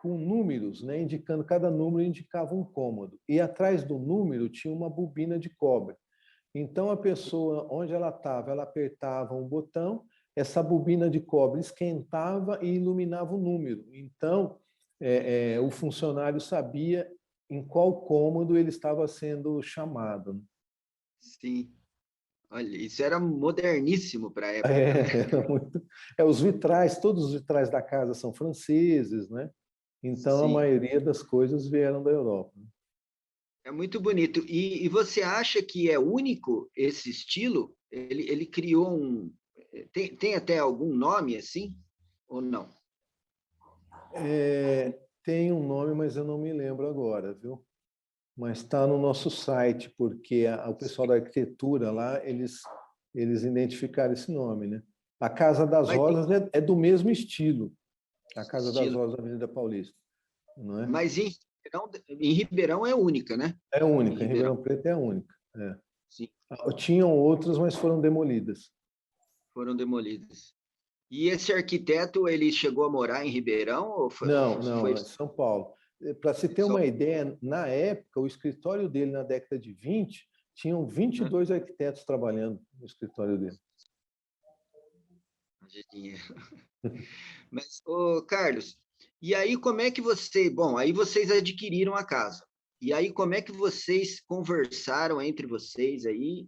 com números, né? Indicando, cada número indicava um cômodo. E atrás do número tinha uma bobina de cobre. Então, a pessoa, onde ela estava, ela apertava um botão, essa bobina de cobre esquentava e iluminava o número. Então, o funcionário sabia em qual cômodo ele estava sendo chamado. Né? Sim. Olha, isso era moderníssimo para a época, né? Era muito... os vitrais, todos os vitrais da casa são franceses, né? Então, a Sim. maioria das coisas vieram da Europa. É muito bonito. E você acha que é único esse estilo? Ele criou um. Tem até algum nome assim? Ou não? Tem um nome, mas eu não me lembro agora, viu? Mas está no nosso site, porque o pessoal da arquitetura lá, eles identificaram esse nome, né? A Casa das Mas tem Rosas é do mesmo estilo, a esse Casa das estilo. Rosas da Avenida Paulista, não é? Mas em Ribeirão é única, né? É Em única, em Ribeirão, Ribeirão Preto é a única. É. sim, Tinham outras, mas foram demolidas. foram demolidas. E esse arquiteto, ele chegou a morar em Ribeirão ou Não, foi não, é São Paulo. Para se ter só, uma ideia, na época, o escritório dele, na década de 20, tinham né? 22 arquitetos trabalhando no escritório dele. Mas, ô, Carlos, e aí como é que bom, aí vocês adquiriram a casa. E aí como é que vocês conversaram entre vocês aí?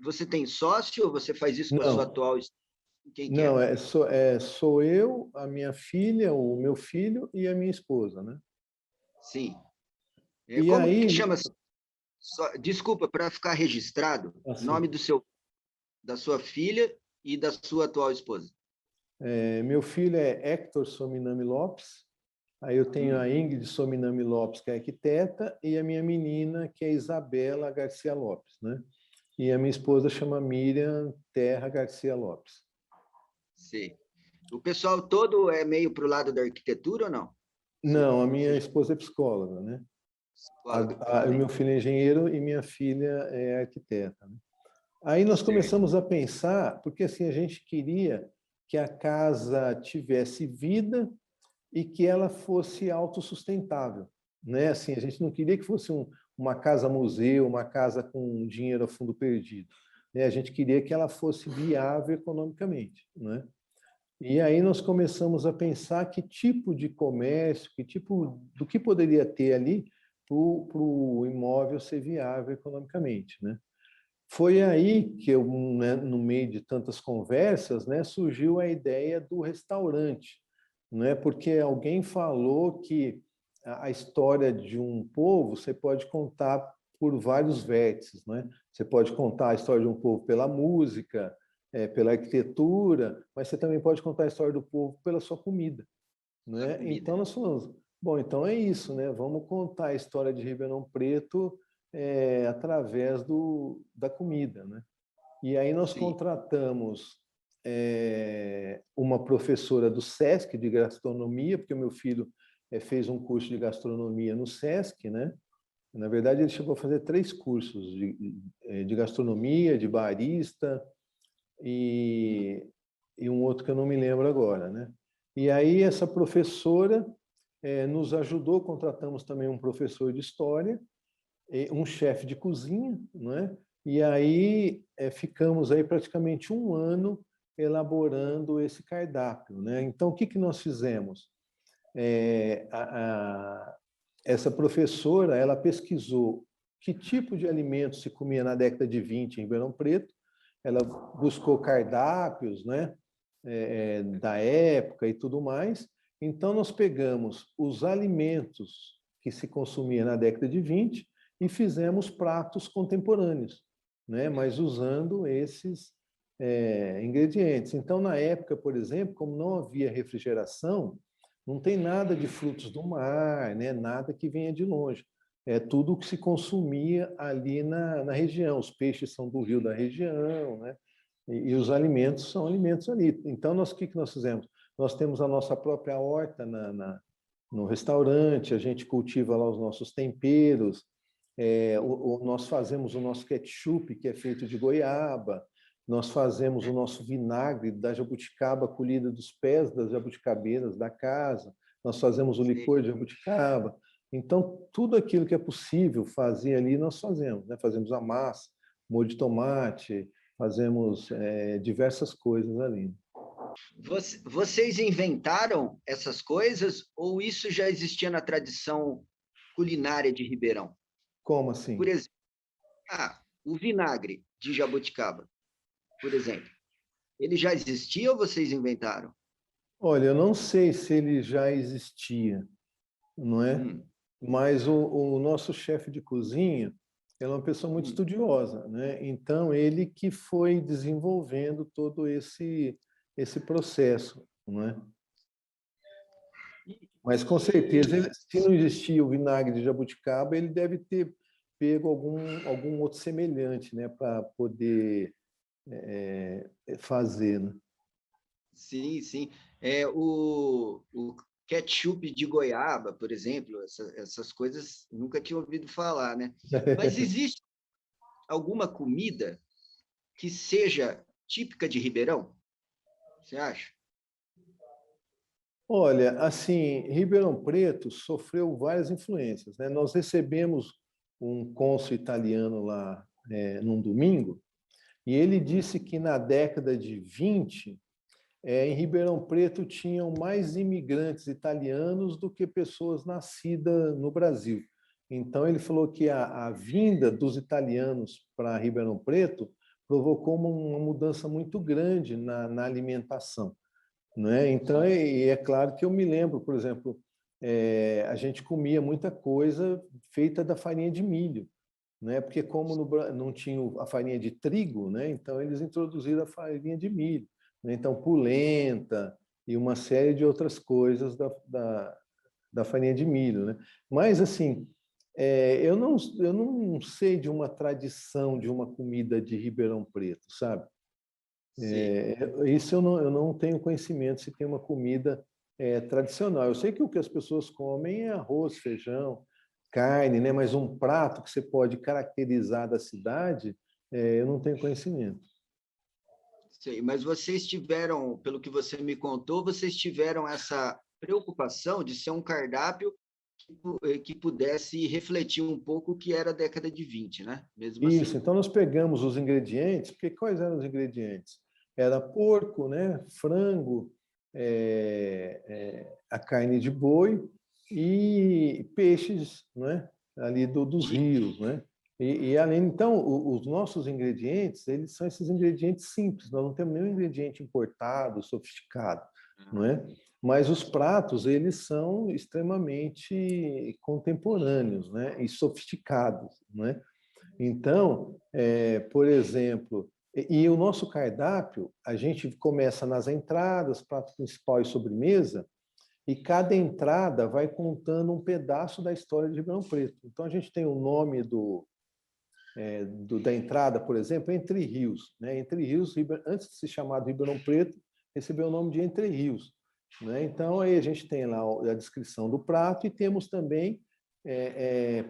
Você tem sócio ou você faz isso com a sua Não, atual quem que não, é? sou eu, a minha filha, o meu filho e a minha esposa, né? Sim. E Como que aí, chama? Desculpa, para ficar registrado, assim, nome da sua filha e da sua atual esposa. meu filho é Hector Sominami Lopes, aí eu tenho a Hum, Ingrid Sominami Lopes, que é arquiteta, e a minha menina, que é Isabela Garcia Lopes, né? E a minha esposa chama Miriam Terra Garcia Lopes. sei. O pessoal todo é meio para o lado da arquitetura ou não? Não, a minha Você esposa é psicóloga, né? psicóloga O também. meu filho é engenheiro e minha filha é arquiteta. Né? Aí nós Certo. começamos a pensar, porque assim a gente queria que a casa tivesse vida e que ela fosse autossustentável, né? Assim, a gente não queria que fosse uma casa museu, uma casa com dinheiro a fundo perdido, né? A gente queria que ela fosse viável economicamente, né? E aí nós começamos a pensar que tipo de comércio, do que poderia ter ali para o imóvel ser viável economicamente, né? Foi aí que eu, né, no meio de tantas conversas, né, surgiu a ideia do restaurante, né? Porque alguém falou que a história de um povo você pode contar por vários vértices, né? Você pode contar a história de um povo pela música, pela arquitetura, mas você também pode contar a história do povo pela sua comida, A né? comida. Então nós falamos, bom, então é isso, né? Vamos contar a história de Ribeirão Preto através da comida, né? E aí nós Sim. contratamos uma professora do SESC de gastronomia, porque o meu filho fez um curso de gastronomia no SESC, né? Na verdade, ele chegou a fazer 3 cursos de gastronomia, de barista e um outro que eu não me lembro agora, né? E aí essa professora nos ajudou, contratamos também um professor de história, um chefe de cozinha, né? E aí ficamos aí praticamente um ano elaborando esse cardápio, né? Então, o que que nós fizemos? Essa professora, ela pesquisou que tipo de alimentos se comia na década de 20 em Ribeirão Preto, ela buscou cardápios, né, da época e tudo mais. Então, nós pegamos os alimentos que se consumia na década de 20 e fizemos pratos contemporâneos, né, mas usando esses ingredientes. Então, na época, por exemplo, como não havia refrigeração, não tem nada de frutos do mar, né, nada que venha de longe. É tudo o que se consumia ali na região. Os peixes são do rio da região, né? E os alimentos são alimentos ali. Então, o que nós fizemos? Nós temos a nossa própria horta no restaurante, a gente cultiva lá os nossos temperos, nós fazemos o nosso ketchup, que é feito de goiaba, nós fazemos o nosso vinagre da jabuticaba colhida dos pés das jabuticabeiras da casa, nós fazemos o licor de jabuticaba. Então, tudo aquilo que é possível fazer ali, nós fazemos, né? Fazemos a massa, molho de tomate, fazemos diversas coisas ali. Vocês inventaram essas coisas ou isso já existia na tradição culinária de Ribeirão? Como assim? Por exemplo, o vinagre de jabuticaba, por exemplo, ele já existia ou vocês inventaram? Olha, eu não sei se ele já existia, não é? Mas o nosso chefe de cozinha, ele é uma pessoa muito estudiosa, né? Então, ele que foi desenvolvendo todo esse processo, não é? Mas, com certeza, se não existia o vinagre de jabuticaba, ele deve ter pego algum outro semelhante, né? Para poder fazer, né? Sim, sim. O ketchup de goiaba, por exemplo, essas coisas nunca tinha ouvido falar, né? Mas existe alguma comida que seja típica de Ribeirão? Você acha? Olha, assim, Ribeirão Preto sofreu várias influências, né? Nós recebemos um cônsul italiano lá num domingo, e ele disse que na década de 20, em Ribeirão Preto tinham mais imigrantes italianos do que pessoas nascidas no Brasil. Então, ele falou que a vinda dos italianos para Ribeirão Preto provocou uma mudança muito grande na alimentação, né? Então, é claro que eu me lembro, por exemplo, a gente comia muita coisa feita da farinha de milho, né? Porque como não tinha a farinha de trigo, né? Então eles introduziram a farinha de milho, né? Então polenta e uma série de outras coisas da farinha de milho, né? Mas assim, eu não sei de uma tradição de uma comida de Ribeirão Preto, sabe? Isso eu não tenho conhecimento se tem uma comida tradicional. Eu sei que o que as pessoas comem é arroz, feijão, carne, né? Mas um prato que você pode caracterizar da cidade, eu não tenho conhecimento. Sei, mas vocês tiveram, pelo que você me contou, vocês tiveram essa preocupação de ser um cardápio que pudesse refletir um pouco o que era a década de 20, né? Mesmo Isso, assim. então nós pegamos os ingredientes, porque quais eram os ingredientes? Era porco, né? Frango, a carne de boi e peixes, né? Ali dos rios, né? E além, então, os nossos ingredientes, eles são esses ingredientes simples, nós não temos nenhum ingrediente importado, sofisticado, não é? Mas os pratos, eles são extremamente contemporâneos, né? E sofisticados, né? Então, por exemplo, o nosso cardápio, a gente começa nas entradas, prato principal e sobremesa, e cada entrada vai contando um pedaço da história de Ribeirão Preto. Então, a gente tem o nome da entrada, por exemplo, Entre Rios. Né? Entre Rios, antes de ser chamado Ribeirão Preto, recebeu o nome de Entre Rios. Né? Então, aí a gente tem lá a descrição do prato e temos também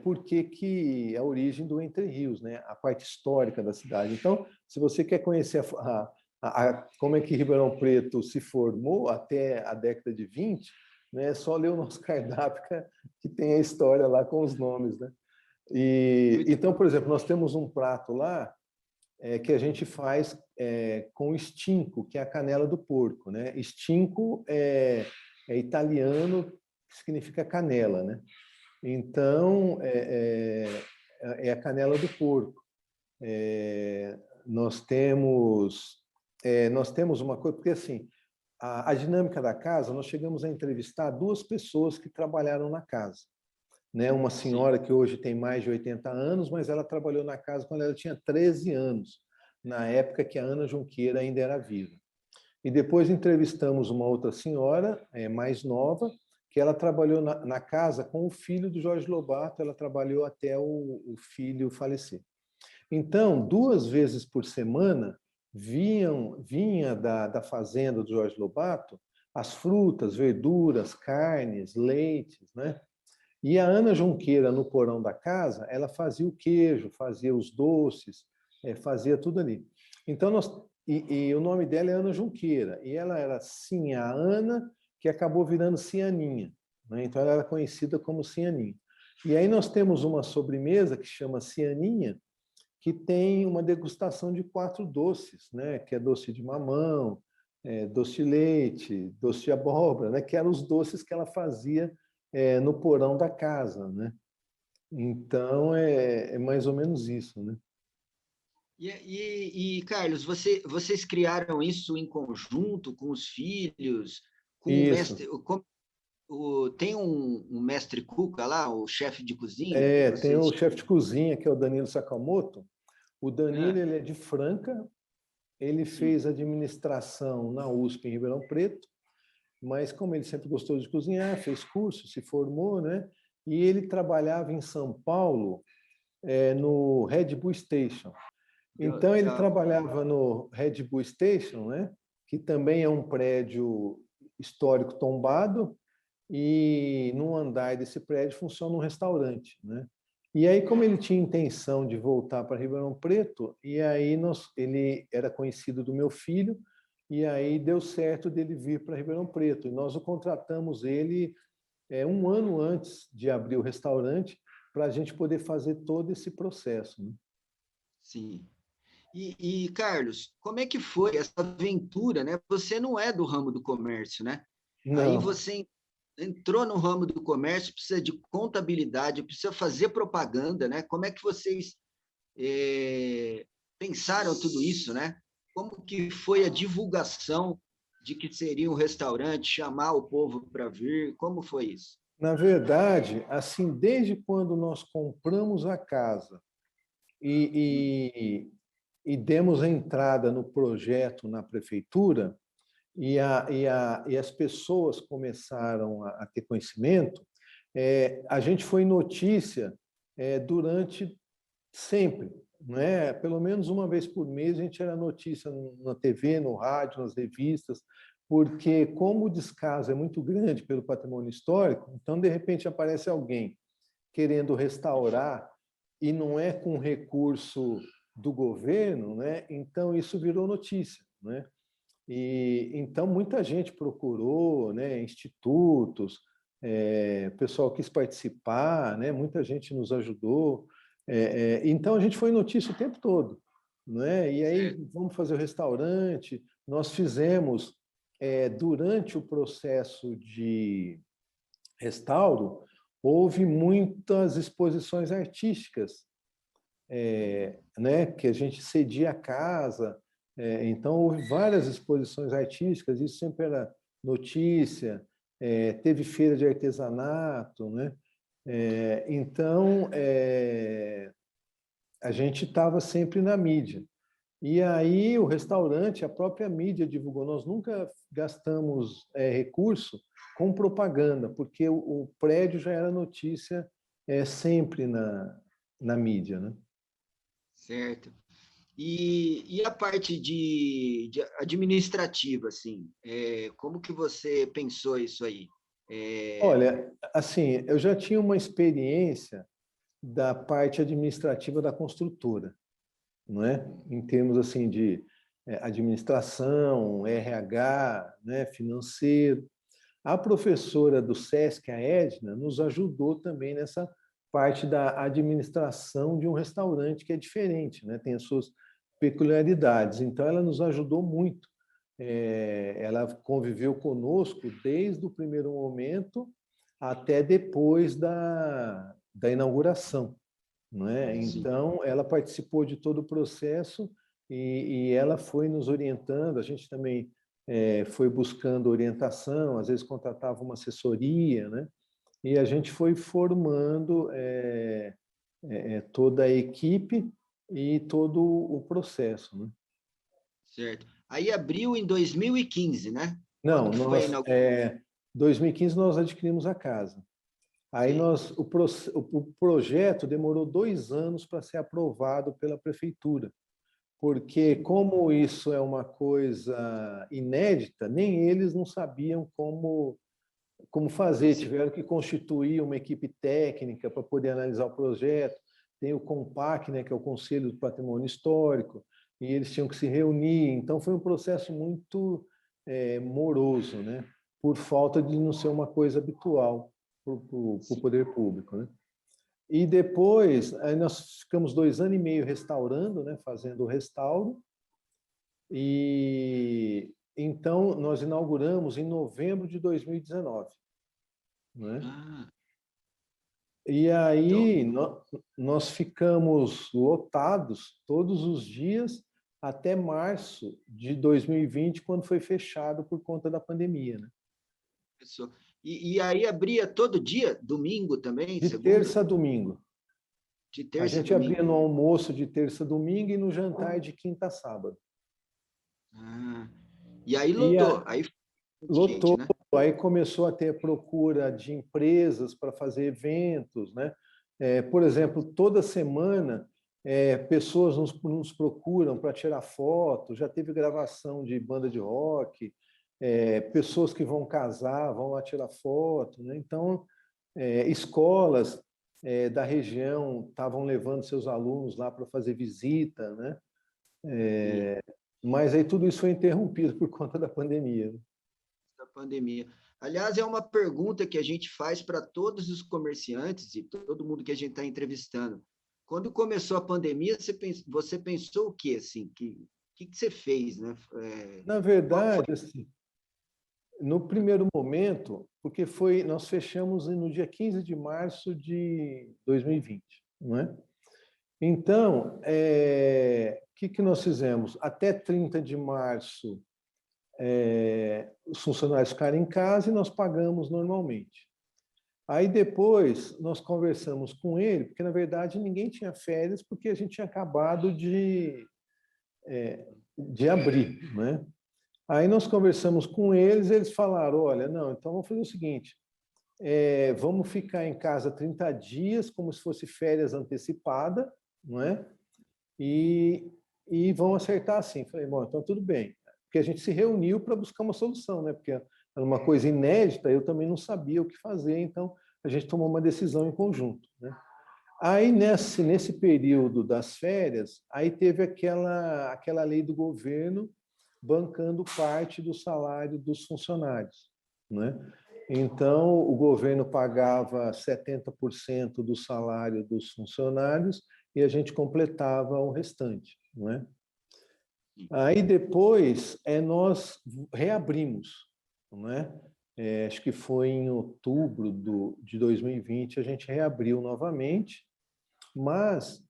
por que a origem do Entre Rios, né? A parte histórica da cidade. Então, se você quer conhecer como é que Ribeirão Preto se formou até a década de 20, né? É só ler o nosso cardápio que tem a história lá com os nomes. Né? Então, por exemplo, nós temos um prato lá que a gente faz com estinco, que é a canela do porco. Né? Estinco é italiano, que significa canela. Né? Então, é a canela do porco. Nós temos uma coisa, porque assim, a dinâmica da casa, nós chegamos a entrevistar 2 pessoas que trabalharam na casa. Né? Uma senhora que hoje tem mais de 80 anos, mas ela trabalhou na casa quando ela tinha 13 anos, na época que a Ana Junqueira ainda era viva. E depois entrevistamos uma outra senhora, mais nova, que ela trabalhou na casa com o filho do Jorge Lobato, ela trabalhou até o filho falecer. Então, 2 vezes por semana, vinha da fazenda do Jorge Lobato as frutas, verduras, carnes, leites, né? E a Ana Junqueira, no porão da casa, ela fazia o queijo, fazia os doces, fazia tudo ali. Então, e o nome dela é Ana Junqueira, e ela era Sinha Ana, que acabou virando Cianinha. Né? Então, ela era conhecida como Cianinha. E aí nós temos uma sobremesa que chama Cianinha, que tem uma degustação de 4 doces, né? Que é doce de mamão, doce de leite, doce de abóbora, né? Que eram os doces que ela fazia no porão da casa, né? Então, é mais ou menos isso, né? Carlos, vocês criaram isso em conjunto com os filhos, com o Isso. mestre? Tem um mestre Cuca lá, o chefe de cozinha que Tem o vocês... chefe de cozinha, que é o Danilo Sakamoto. O Danilo, Ah, ele é de Franca, ele sim. fez administração na USP em Ribeirão Preto, mas como ele sempre gostou de cozinhar, fez curso, se formou, né? E ele trabalhava em São Paulo, no Red Bull Station. Então, ele Legal. trabalhava no Red Bull Station, né? Que também é um prédio histórico tombado, e no andar desse prédio funciona um restaurante, né? E aí, como ele tinha intenção de voltar para Ribeirão Preto, e aí ele era conhecido do meu filho, e aí deu certo dele vir para Ribeirão Preto. E nós o contratamos ele 1 ano antes de abrir o restaurante, para a gente poder fazer todo esse processo. Né? Sim. Carlos, como é que foi essa aventura, né? Você não é do ramo do comércio, né? Aí Não, você entrou no ramo do comércio, precisa de contabilidade, precisa fazer propaganda, né? Como é que vocês pensaram tudo isso, né? Como que foi a divulgação de que seria um restaurante, chamar o povo para vir? Como foi isso? na verdade, assim, desde quando nós compramos a casa e, e demos a entrada no projeto na prefeitura, e as pessoas começaram a ter conhecimento, a gente foi notícia durante sempre. Né? Pelo menos uma vez por mês a gente era notícia na TV, no rádio, nas revistas, porque como o descaso é muito grande pelo patrimônio histórico, então de repente aparece alguém querendo restaurar e não é com recurso do governo, né? Então isso virou notícia, né? E então muita gente procurou, né? Institutos, o pessoal quis participar, né? Muita gente nos ajudou. Então a gente foi notícia o tempo todo, né? E aí vamos fazer o restaurante. Nós fizemos durante o processo de restauro, houve muitas exposições artísticas, né? Que a gente cedia a casa. Então houve várias exposições artísticas. Isso sempre era notícia. Teve feira de artesanato, né? Então, a gente estava sempre na mídia. E aí o restaurante, a própria mídia divulgou. Nós nunca gastamos recurso com propaganda, porque o prédio já era notícia sempre na mídia, né? certo. E a parte de administrativa, assim, como que você pensou isso aí? É, Olha, assim, eu já tinha uma experiência da parte administrativa da construtora, não é? Em termos assim de administração, RH, né, financeiro. A professora do SESC, a Edna, nos ajudou também nessa parte da administração de um restaurante que é diferente, né? Tem as suas peculiaridades. Então, ela nos ajudou muito. Ela conviveu conosco desde o primeiro momento até depois da inauguração, não é? sim, Então, ela participou de todo o processo e ela foi nos orientando. A gente também foi buscando orientação, às vezes contratava uma assessoria, né? E a gente foi formando toda a equipe e todo o processo, né? certo. Aí abriu em 2015, né? Quando Não, que foi a nós, inauguração? 2015 nós adquirimos a casa. Aí Sim, o projeto demorou 2 anos para ser aprovado pela prefeitura, porque como isso é uma coisa inédita, nem eles não sabiam como fazer, sim, tiveram que constituir uma equipe técnica para poder analisar o projeto. Tem o COMPAC, né, que é o Conselho do Patrimônio Histórico, e eles tinham que se reunir. Então, foi um processo muito moroso, né, por falta de não ser uma coisa habitual para o sim. poder público. Né? E depois, aí nós ficamos 2 anos e meio restaurando, né, fazendo o restauro, e então nós inauguramos em novembro de 2019. Né? Ah, E então, aí nós ficamos lotados todos os dias até março de 2020, quando foi fechado por conta da pandemia. Né? pessoal. E aí abria todo dia, domingo também, De segunda? terça a domingo. De A terça a gente abria domingo. no almoço de terça a domingo e no jantar de quinta a sábado. Ah, e aí E lotou, aí foi muita gente, lotou, né? aí começou a ter procura de empresas para fazer eventos, né? Por exemplo, toda semana pessoas nos procuram para tirar foto, já teve gravação de banda de rock, pessoas que vão casar vão lá tirar foto, né? Então, escolas da região estavam levando seus alunos lá para fazer visita, né? Sim, Mas aí tudo isso foi interrompido por conta da pandemia. Né? da pandemia. Aliás, é uma pergunta que a gente faz para todos os comerciantes e todo mundo que a gente está entrevistando. Quando começou a pandemia, você pensou o quê, assim? Que você fez, né? Na Qual foi? verdade, assim, no primeiro momento, porque nós fechamos no dia 15 de março de 2020, não é? Então, o que nós fizemos? Até 30 de março, os funcionários ficaram em casa e nós pagamos normalmente. Aí depois nós conversamos com ele, porque na verdade ninguém tinha férias, porque a gente tinha acabado de abrir, né? Aí nós conversamos com eles, eles falaram, olha, não, então vamos fazer o seguinte, vamos ficar em casa 30 dias, como se fosse férias antecipada, não é? E, e vão acertar assim. Falei, bom, então tudo bem. Porque a gente se reuniu para buscar uma solução, né? Porque era uma coisa inédita, eu também não sabia o que fazer, então a gente tomou uma decisão em conjunto, né? Aí, nesse período das férias, aí teve aquela lei do governo bancando parte do salário dos funcionários, né? Então, o governo pagava 70% do salário dos funcionários e a gente completava o restante, não é? Aí depois nós reabrimos, não é? Acho que foi em outubro de 2020 a gente reabriu novamente, mas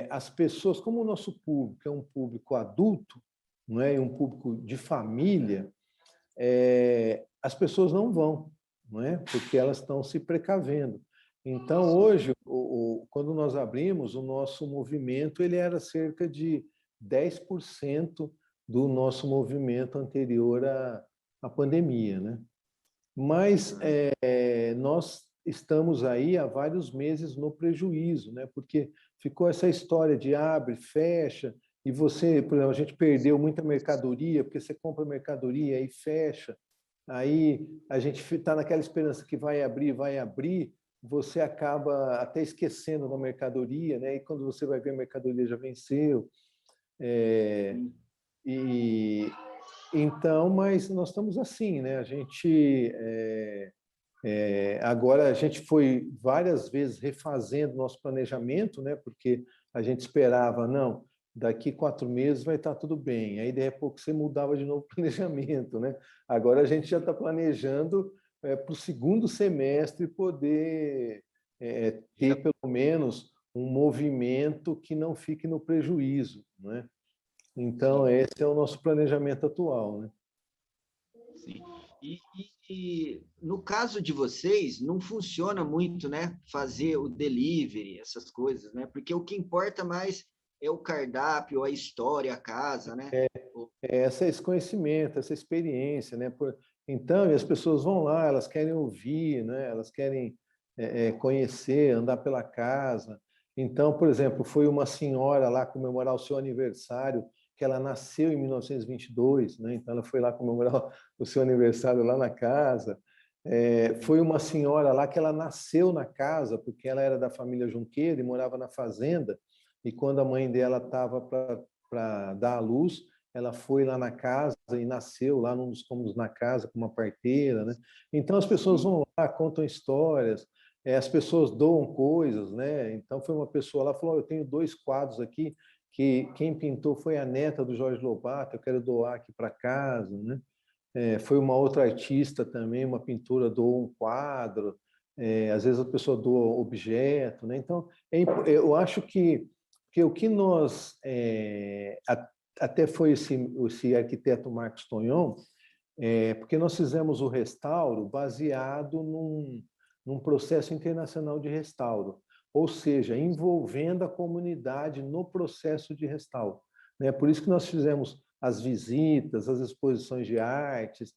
as pessoas, como o nosso público é um público adulto, não é, e um público de família, as pessoas não vão, não é, porque elas estão se precavendo. Então Sim. hoje, quando nós abrimos, o nosso movimento ele era cerca de 10% do nosso movimento anterior à pandemia, né? Mas estamos aí há vários meses no prejuízo, né? Porque ficou essa história de abre, fecha, e você, por exemplo, a gente perdeu muita mercadoria, porque você compra mercadoria e fecha, aí a gente está naquela esperança que vai abrir, você acaba até esquecendo da mercadoria, né? E quando você vai ver a mercadoria já venceu. É, e então, mas nós estamos assim, né? A gente agora a gente foi várias vezes refazendo nosso planejamento, né? Porque a gente esperava, não, daqui 4 meses vai estar tudo bem. Aí, de repente, você mudava de novo o planejamento, né? Agora a gente já está planejando para o segundo semestre poder ter, pelo menos, um movimento que não fique no prejuízo, né? Então, Sim, esse é o nosso planejamento atual, né? sim. No caso de vocês, não funciona muito, né? Fazer o delivery, essas coisas, né? Porque o que importa mais é o cardápio, a história, a casa, né? Esse conhecimento, essa experiência, né? Então, e as pessoas vão lá, elas querem ouvir, né? Elas querem conhecer, andar pela casa. Então, por exemplo, foi uma senhora lá comemorar o seu aniversário, que ela nasceu em 1922, né? Então, ela foi lá comemorar o seu aniversário lá na casa. Foi uma senhora lá que ela nasceu na casa, porque ela era da família Junqueira e morava na fazenda. E quando a mãe dela estava para dar à luz, ela foi lá na casa e nasceu lá num dos cômodos na casa com uma parteira, né? Então as pessoas Sim, vão lá, contam histórias, as pessoas doam coisas, né? Então foi uma pessoa lá falou: eu tenho 2 quadros aqui que quem pintou foi a neta do Jorge Lobato, eu quero doar aqui para casa, né? Foi uma outra artista também, uma pintora doou um quadro. Às vezes a pessoa doa objeto, né? Então eu acho que o que nós até foi esse arquiteto Marcos Tonhon, porque nós fizemos o restauro baseado num processo internacional de restauro, ou seja, envolvendo a comunidade no processo de restauro, né? Por isso que nós fizemos as visitas, as exposições de artes,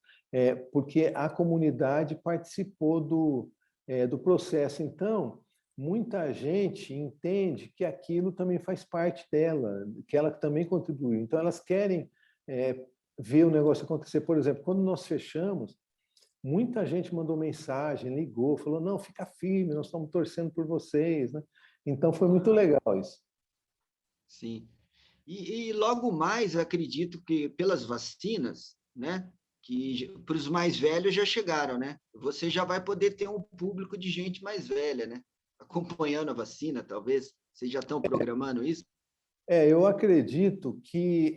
porque a comunidade participou do processo. Então, muita gente entende que aquilo também faz parte dela, que ela também contribuiu. Então, elas querem ver o negócio acontecer. Por exemplo, quando nós fechamos, muita gente mandou mensagem, ligou, falou: não, fica firme, nós estamos torcendo por vocês, né? Então, foi muito legal isso. sim. E logo mais, eu acredito que pelas vacinas, né? Que para os mais velhos já chegaram, né? Você já vai poder ter um público de gente mais velha, né? Acompanhando a vacina, talvez. Vocês já estão programando isso? Eu acredito que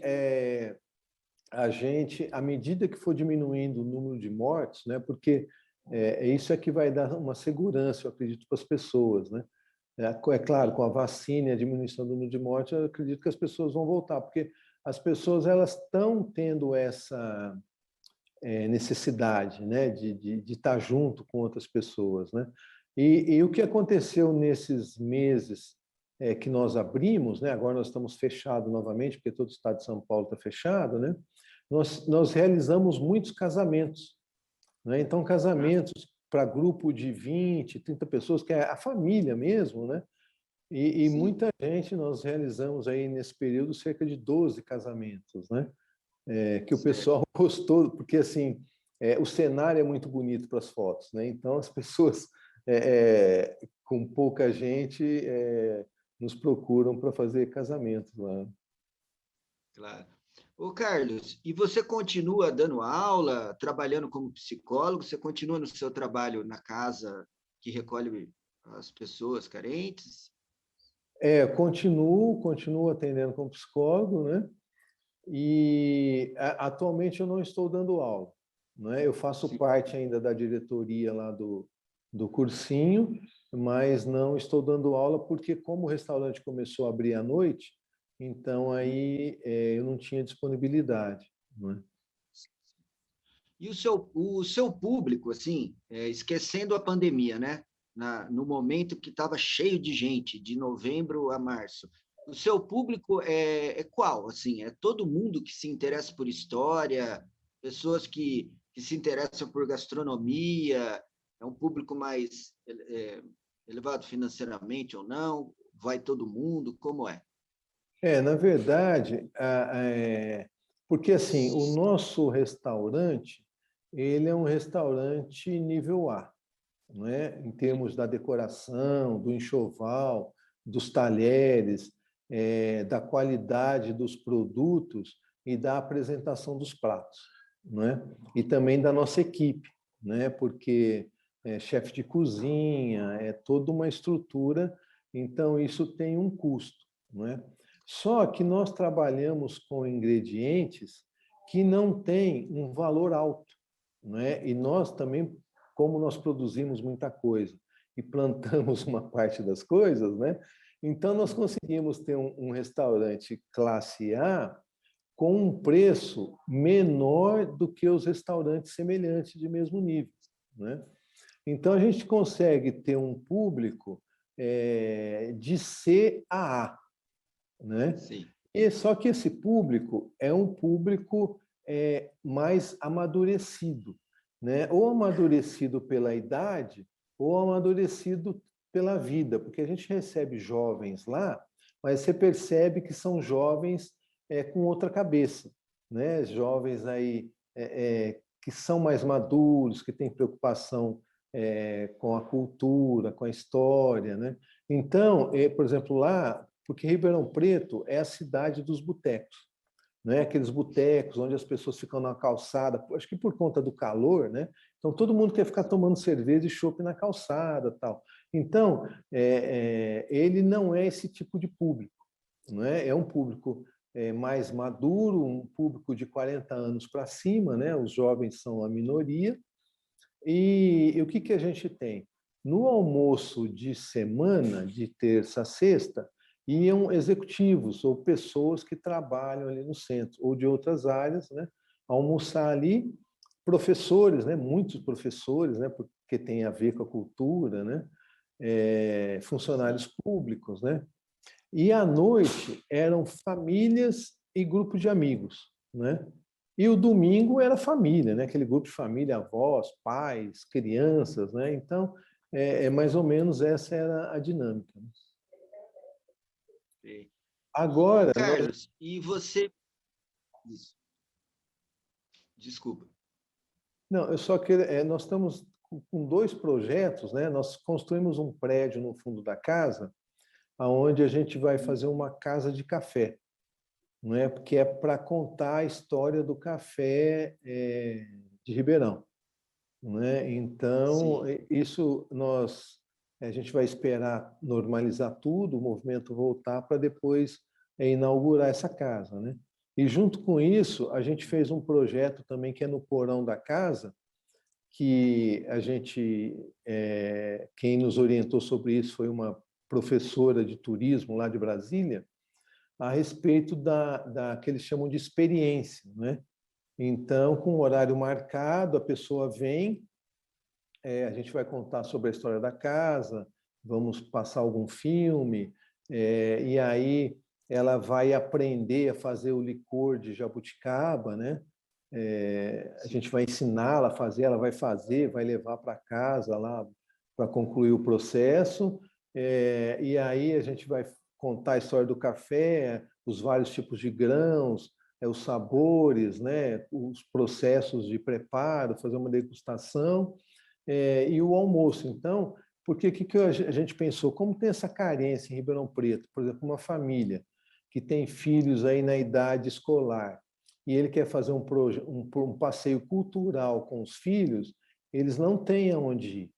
a gente, à medida que for diminuindo o número de mortes, né? Porque isso é que vai dar uma segurança, eu acredito, para as pessoas, né? Claro, com a vacina e a diminuição do número de mortes, eu acredito que as pessoas vão voltar, porque as pessoas elas estão tendo essa necessidade, né, de estar junto com outras pessoas, né? E o que aconteceu nesses meses que nós abrimos, né? Agora nós estamos fechados novamente, porque todo o estado de São Paulo está fechado, né? Nós realizamos muitos casamentos, né? Então, casamentos para grupo de 20, 30 pessoas, que é a família mesmo, né? E Sim. muita gente, nós realizamos aí nesse período cerca de 12 casamentos, né? Que o Certo. pessoal gostou, porque assim, o cenário é muito bonito para as fotos, né? Então as pessoas com pouca gente nos procuram para fazer casamentos lá. Claro. Ô, Carlos, e você continua dando aula, trabalhando como psicólogo? Você continua no seu trabalho na casa que recolhe as pessoas carentes? Continuo atendendo como psicólogo, né? E atualmente eu não estou dando aula, né? Eu faço Sim. parte ainda da diretoria lá do cursinho, mas não estou dando aula porque como o restaurante começou a abrir à noite, então aí eu não tinha disponibilidade, né? E o seu público, assim, esquecendo a pandemia, né? No momento que estava cheio de gente, de novembro a março, o seu público é qual? Assim, é todo mundo que se interessa por história, pessoas que se interessam por gastronomia, É um público mais elevado financeiramente ou não? Vai todo mundo? Como é? Na verdade, porque assim, o nosso restaurante, ele é um restaurante nível A, não é? Em termos da decoração, do enxoval, dos talheres, da qualidade dos produtos e da apresentação dos pratos, não é? E também da nossa equipe, né? Porque chefe de cozinha, é toda uma estrutura, então isso tem um custo, não é? Só que nós trabalhamos com ingredientes que não têm um valor alto, não é? E nós também, como nós produzimos muita coisa e plantamos uma parte das coisas, né? Então nós conseguimos ter um restaurante classe A com um preço menor do que os restaurantes semelhantes de mesmo nível, né? Então a gente consegue ter um público de C a A, né? Sim. E só que esse público é um público mais amadurecido, né? Ou amadurecido pela idade, ou amadurecido pela vida, porque a gente recebe jovens lá, mas você percebe que são jovens com outra cabeça, né? Jovens aí que são mais maduros, que têm preocupação com a cultura, com a história, né? Então, por exemplo, lá, porque Ribeirão Preto é a cidade dos botecos, né? Aqueles botecos onde as pessoas ficam na calçada, acho que por conta do calor, né? Então todo mundo quer ficar tomando cerveja e chopp na calçada, tal. Então ele não é esse tipo de público, não é? É um público mais maduro, um público de 40 anos para cima, né? Os jovens são a minoria. E o que que a gente tem? No almoço de semana, de terça a sexta, iam executivos ou pessoas que trabalham ali no centro ou de outras áreas, né, almoçar ali, professores, né, muitos professores, né, porque tem a ver com a cultura, né, funcionários públicos, né, e à noite eram famílias e grupos de amigos, né? E o domingo era família, né? Aquele grupo de família, avós, pais, crianças, né? Então, mais ou menos essa era a dinâmica. Né? Sim. E, Agora, Carlos, e você... Isso. Desculpa. não, eu só queria, nós estamos com dois projetos, né? Nós construímos um prédio no fundo da casa, aonde a gente vai fazer uma casa de café, não é? Porque é para contar a história do café de Ribeirão. Né? Então, Sim. isso a gente vai esperar normalizar tudo, o movimento voltar para depois inaugurar essa casa, né? E junto com isso, a gente fez um projeto também que é no porão da casa, que a gente, quem nos orientou sobre isso foi uma professora de turismo lá de Brasília, a respeito da que eles chamam de experiência, né? Então, com o horário marcado, a pessoa vem, a gente vai contar sobre a história da casa, vamos passar algum filme, e aí ela vai aprender a fazer o licor de jabuticaba, né? A gente vai ensiná-la a fazer, ela vai fazer, vai levar para casa lá para concluir o processo, e aí a gente vai contar a história do café, os vários tipos de grãos, os sabores, né? Os processos de preparo, fazer uma degustação, e o almoço. Então, porque que a gente pensou? Como tem essa carência em Ribeirão Preto, por exemplo, uma família que tem filhos aí na idade escolar e ele quer fazer um passeio cultural com os filhos, eles não têm aonde ir.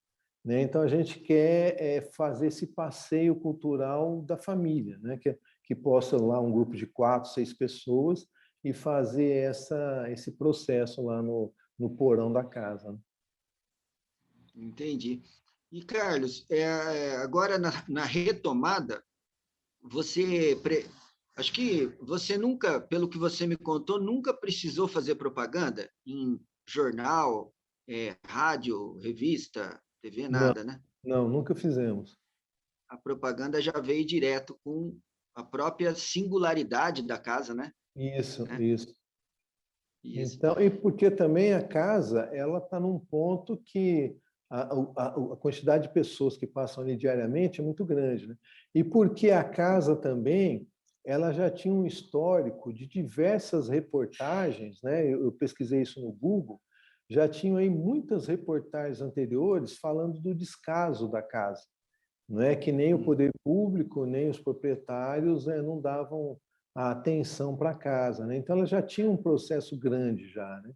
Né? Então, a gente quer fazer esse passeio cultural da família, né? Que possa lá um grupo de 4, 6 pessoas e fazer esse processo lá no porão da casa. Né? Entendi. E, Carlos, agora na retomada, você... Acho que você nunca, pelo que você me contou, nunca precisou fazer propaganda em jornal, rádio, revista, TV, Não, nada, né? não, nunca fizemos. A propaganda já veio direto com a própria singularidade da casa, né? Isso, Né? isso. Isso. Então, e porque também a casa ela está num ponto que a quantidade de pessoas que passam ali diariamente é muito grande, né? E porque a casa também, ela já tinha um histórico de diversas reportagens, né? Eu pesquisei isso no Google, já tinham aí muitas reportagens anteriores falando do descaso da casa. Não é que nem o poder público, nem os proprietários, né, não davam a atenção para a casa, né? Então ela já tinha um processo grande já, né?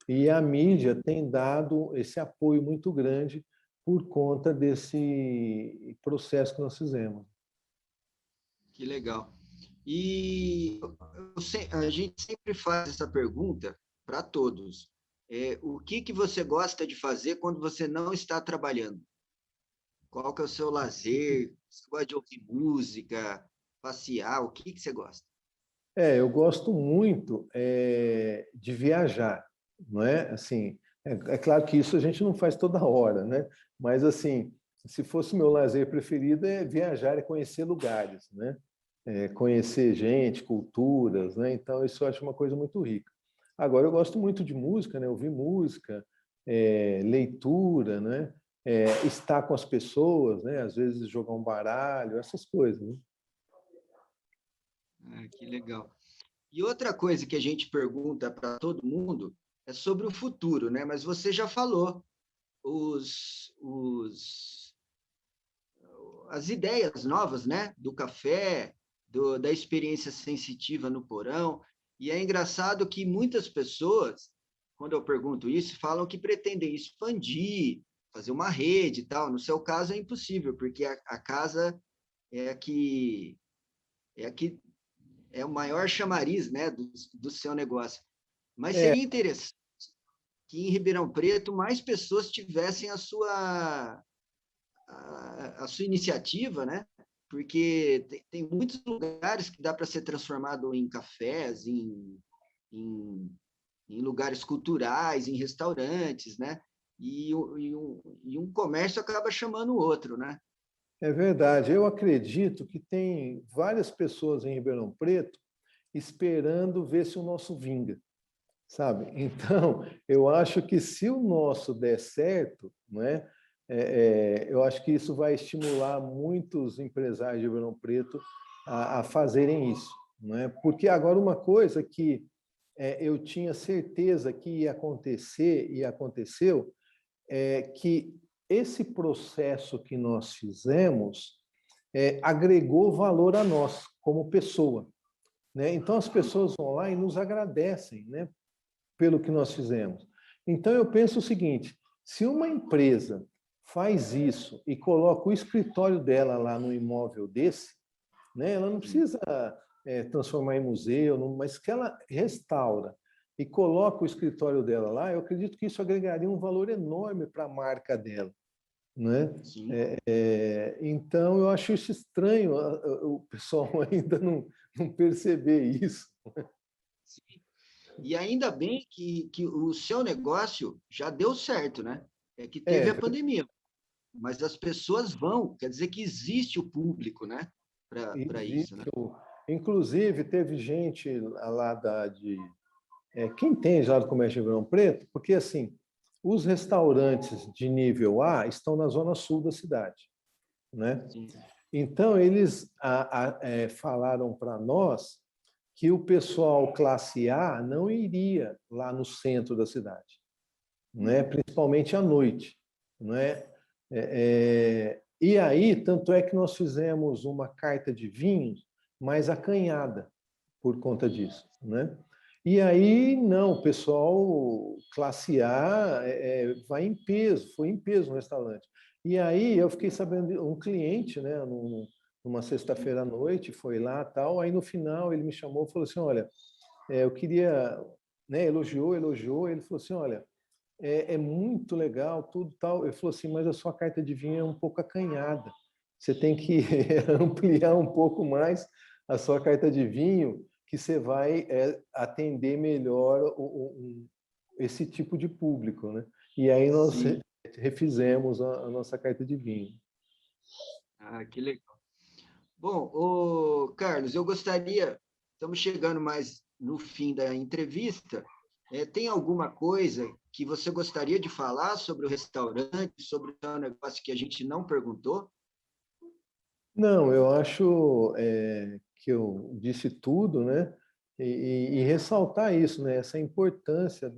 E a mídia tem dado esse apoio muito grande por conta desse processo que nós fizemos. Que legal. E a gente sempre faz essa pergunta para todos. O que que você gosta de fazer quando você não está trabalhando? Qual que é o seu lazer? Você gosta de ouvir música, passear? O que que você gosta? Eu gosto muito de viajar, não é? Assim, é claro que isso a gente não faz toda hora, né? Mas assim, se fosse o meu lazer preferido é viajar, é conhecer lugares, né? Conhecer gente, culturas, né? Então isso eu acho uma coisa muito rica. Agora eu gosto muito de música, né? Ouvir música, leitura, né? Estar com as pessoas, né? Às vezes jogar um baralho, essas coisas, né? Ah, que legal. E outra coisa que a gente pergunta para todo mundo é sobre o futuro, né? Mas você já falou os, os, as ideias novas, né? Do café, da experiência sensitiva no porão. E é engraçado que muitas pessoas, quando eu pergunto isso, falam que pretendem expandir, fazer uma rede e tal. No seu caso é impossível, porque a casa é a que é a que é o maior chamariz, né, do seu negócio. Mas É, seria interessante que em Ribeirão Preto mais pessoas tivessem a sua iniciativa, né? Porque tem muitos lugares que dá para ser transformado em cafés, em, em lugares culturais, em restaurantes, né? E um comércio acaba chamando o outro, né? É verdade. Eu acredito que tem várias pessoas em Ribeirão Preto esperando ver se o nosso vinga, sabe? Então, eu acho que se o nosso der certo, não é? Eu acho que isso vai estimular muitos empresários de Ribeirão Preto a fazerem isso, não é? Porque agora uma coisa que eu tinha certeza que ia acontecer e aconteceu é que esse processo que nós fizemos agregou valor a nós como pessoa, né? Então as pessoas vão lá e nos agradecem, né, pelo que nós fizemos. Então eu penso o seguinte: se uma empresa faz isso e coloca o escritório dela lá no imóvel desse, né, ela não precisa transformar em museu, mas que ela restaura e coloca o escritório dela lá, eu acredito que isso agregaria um valor enorme para a marca dela, né? Sim, Então, eu acho isso estranho o pessoal ainda não perceber isso. sim. E ainda bem que o seu negócio já deu certo, né? É que teve É, a pandemia, mas as pessoas vão, quer dizer que existe o público, né? Para isso, né? existe. Inclusive, teve gente lá quem tem já do comércio de Ribeirão Preto, porque assim, os restaurantes de nível A estão na zona sul da cidade, né? Sim. Então, eles falaram para nós que o pessoal classe A não iria lá no centro da cidade, né? Principalmente à noite. Né? E aí, tanto é que nós fizemos uma carta de vinhos mais acanhada por conta disso. Né? E aí, não, o pessoal classe A vai em peso, foi em peso no restaurante. E aí eu fiquei sabendo, um cliente, né, numa sexta-feira à noite, foi lá tal, aí no final ele me chamou e falou assim, olha, eu queria, né, elogiou, ele falou assim, olha, é muito legal, tudo tal. Ele falou assim, mas a sua carta de vinho é um pouco acanhada. Você tem que ampliar um pouco mais a sua carta de vinho, que você vai atender melhor esse tipo de público, né? E aí nós Sim. refizemos a nossa carta de vinho. Ah, que legal. Bom, ô, Carlos, eu gostaria, estamos chegando mais no fim da entrevista, Tem alguma coisa que você gostaria de falar sobre o restaurante, sobre o seu negócio que a gente não perguntou? Não, eu acho que eu disse tudo, né? E ressaltar isso, né? Essa importância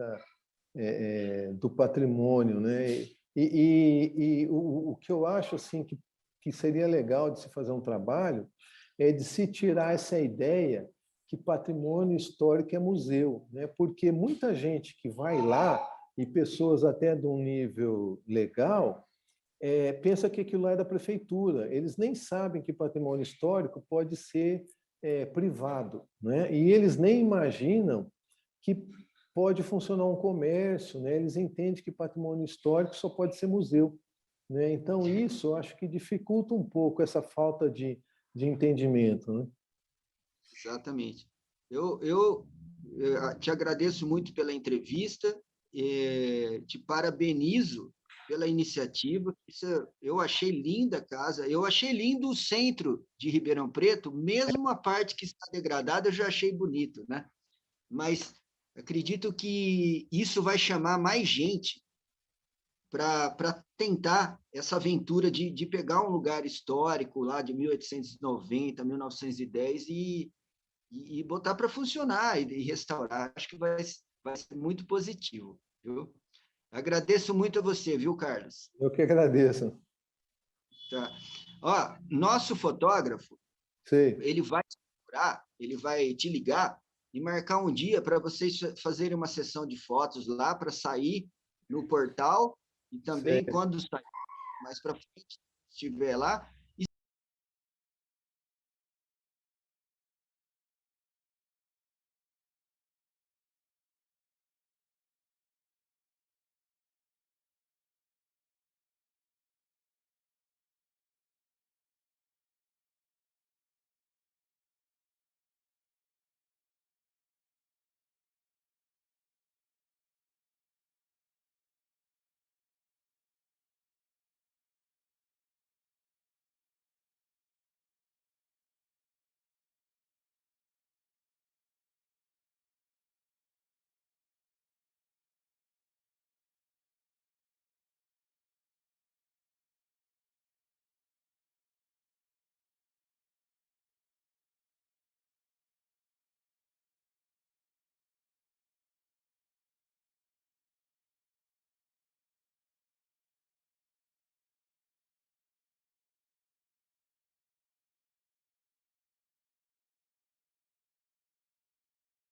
do patrimônio, né? E o que eu acho assim que seria legal de se fazer um trabalho é de se tirar essa ideia que patrimônio histórico é museu, né? Porque muita gente que vai lá e pessoas até de um nível legal pensa que aquilo lá é da prefeitura. Eles nem sabem que patrimônio histórico pode ser privado, né? E eles nem imaginam que pode funcionar um comércio, né? Eles entendem que patrimônio histórico só pode ser museu, né? Então isso eu acho que dificulta um pouco essa falta de entendimento, né? Exatamente. Eu te agradeço muito pela entrevista, te parabenizo pela iniciativa. Eu achei linda a casa, eu achei lindo o centro de Ribeirão Preto, mesmo a parte que está degradada, eu já achei bonito, né? Mas acredito que isso vai chamar mais gente para tentar essa aventura de pegar um lugar histórico lá de 1890, 1910 e botar para funcionar e restaurar. Acho que vai ser muito positivo, viu? Agradeço muito a você, viu, Carlos? Eu que agradeço. Tá. Ó, nosso fotógrafo, Sei. ele vai te ligar e marcar um dia para vocês fazerem uma sessão de fotos lá para sair no portal e também Sei. quando sair mais para frente, estiver lá,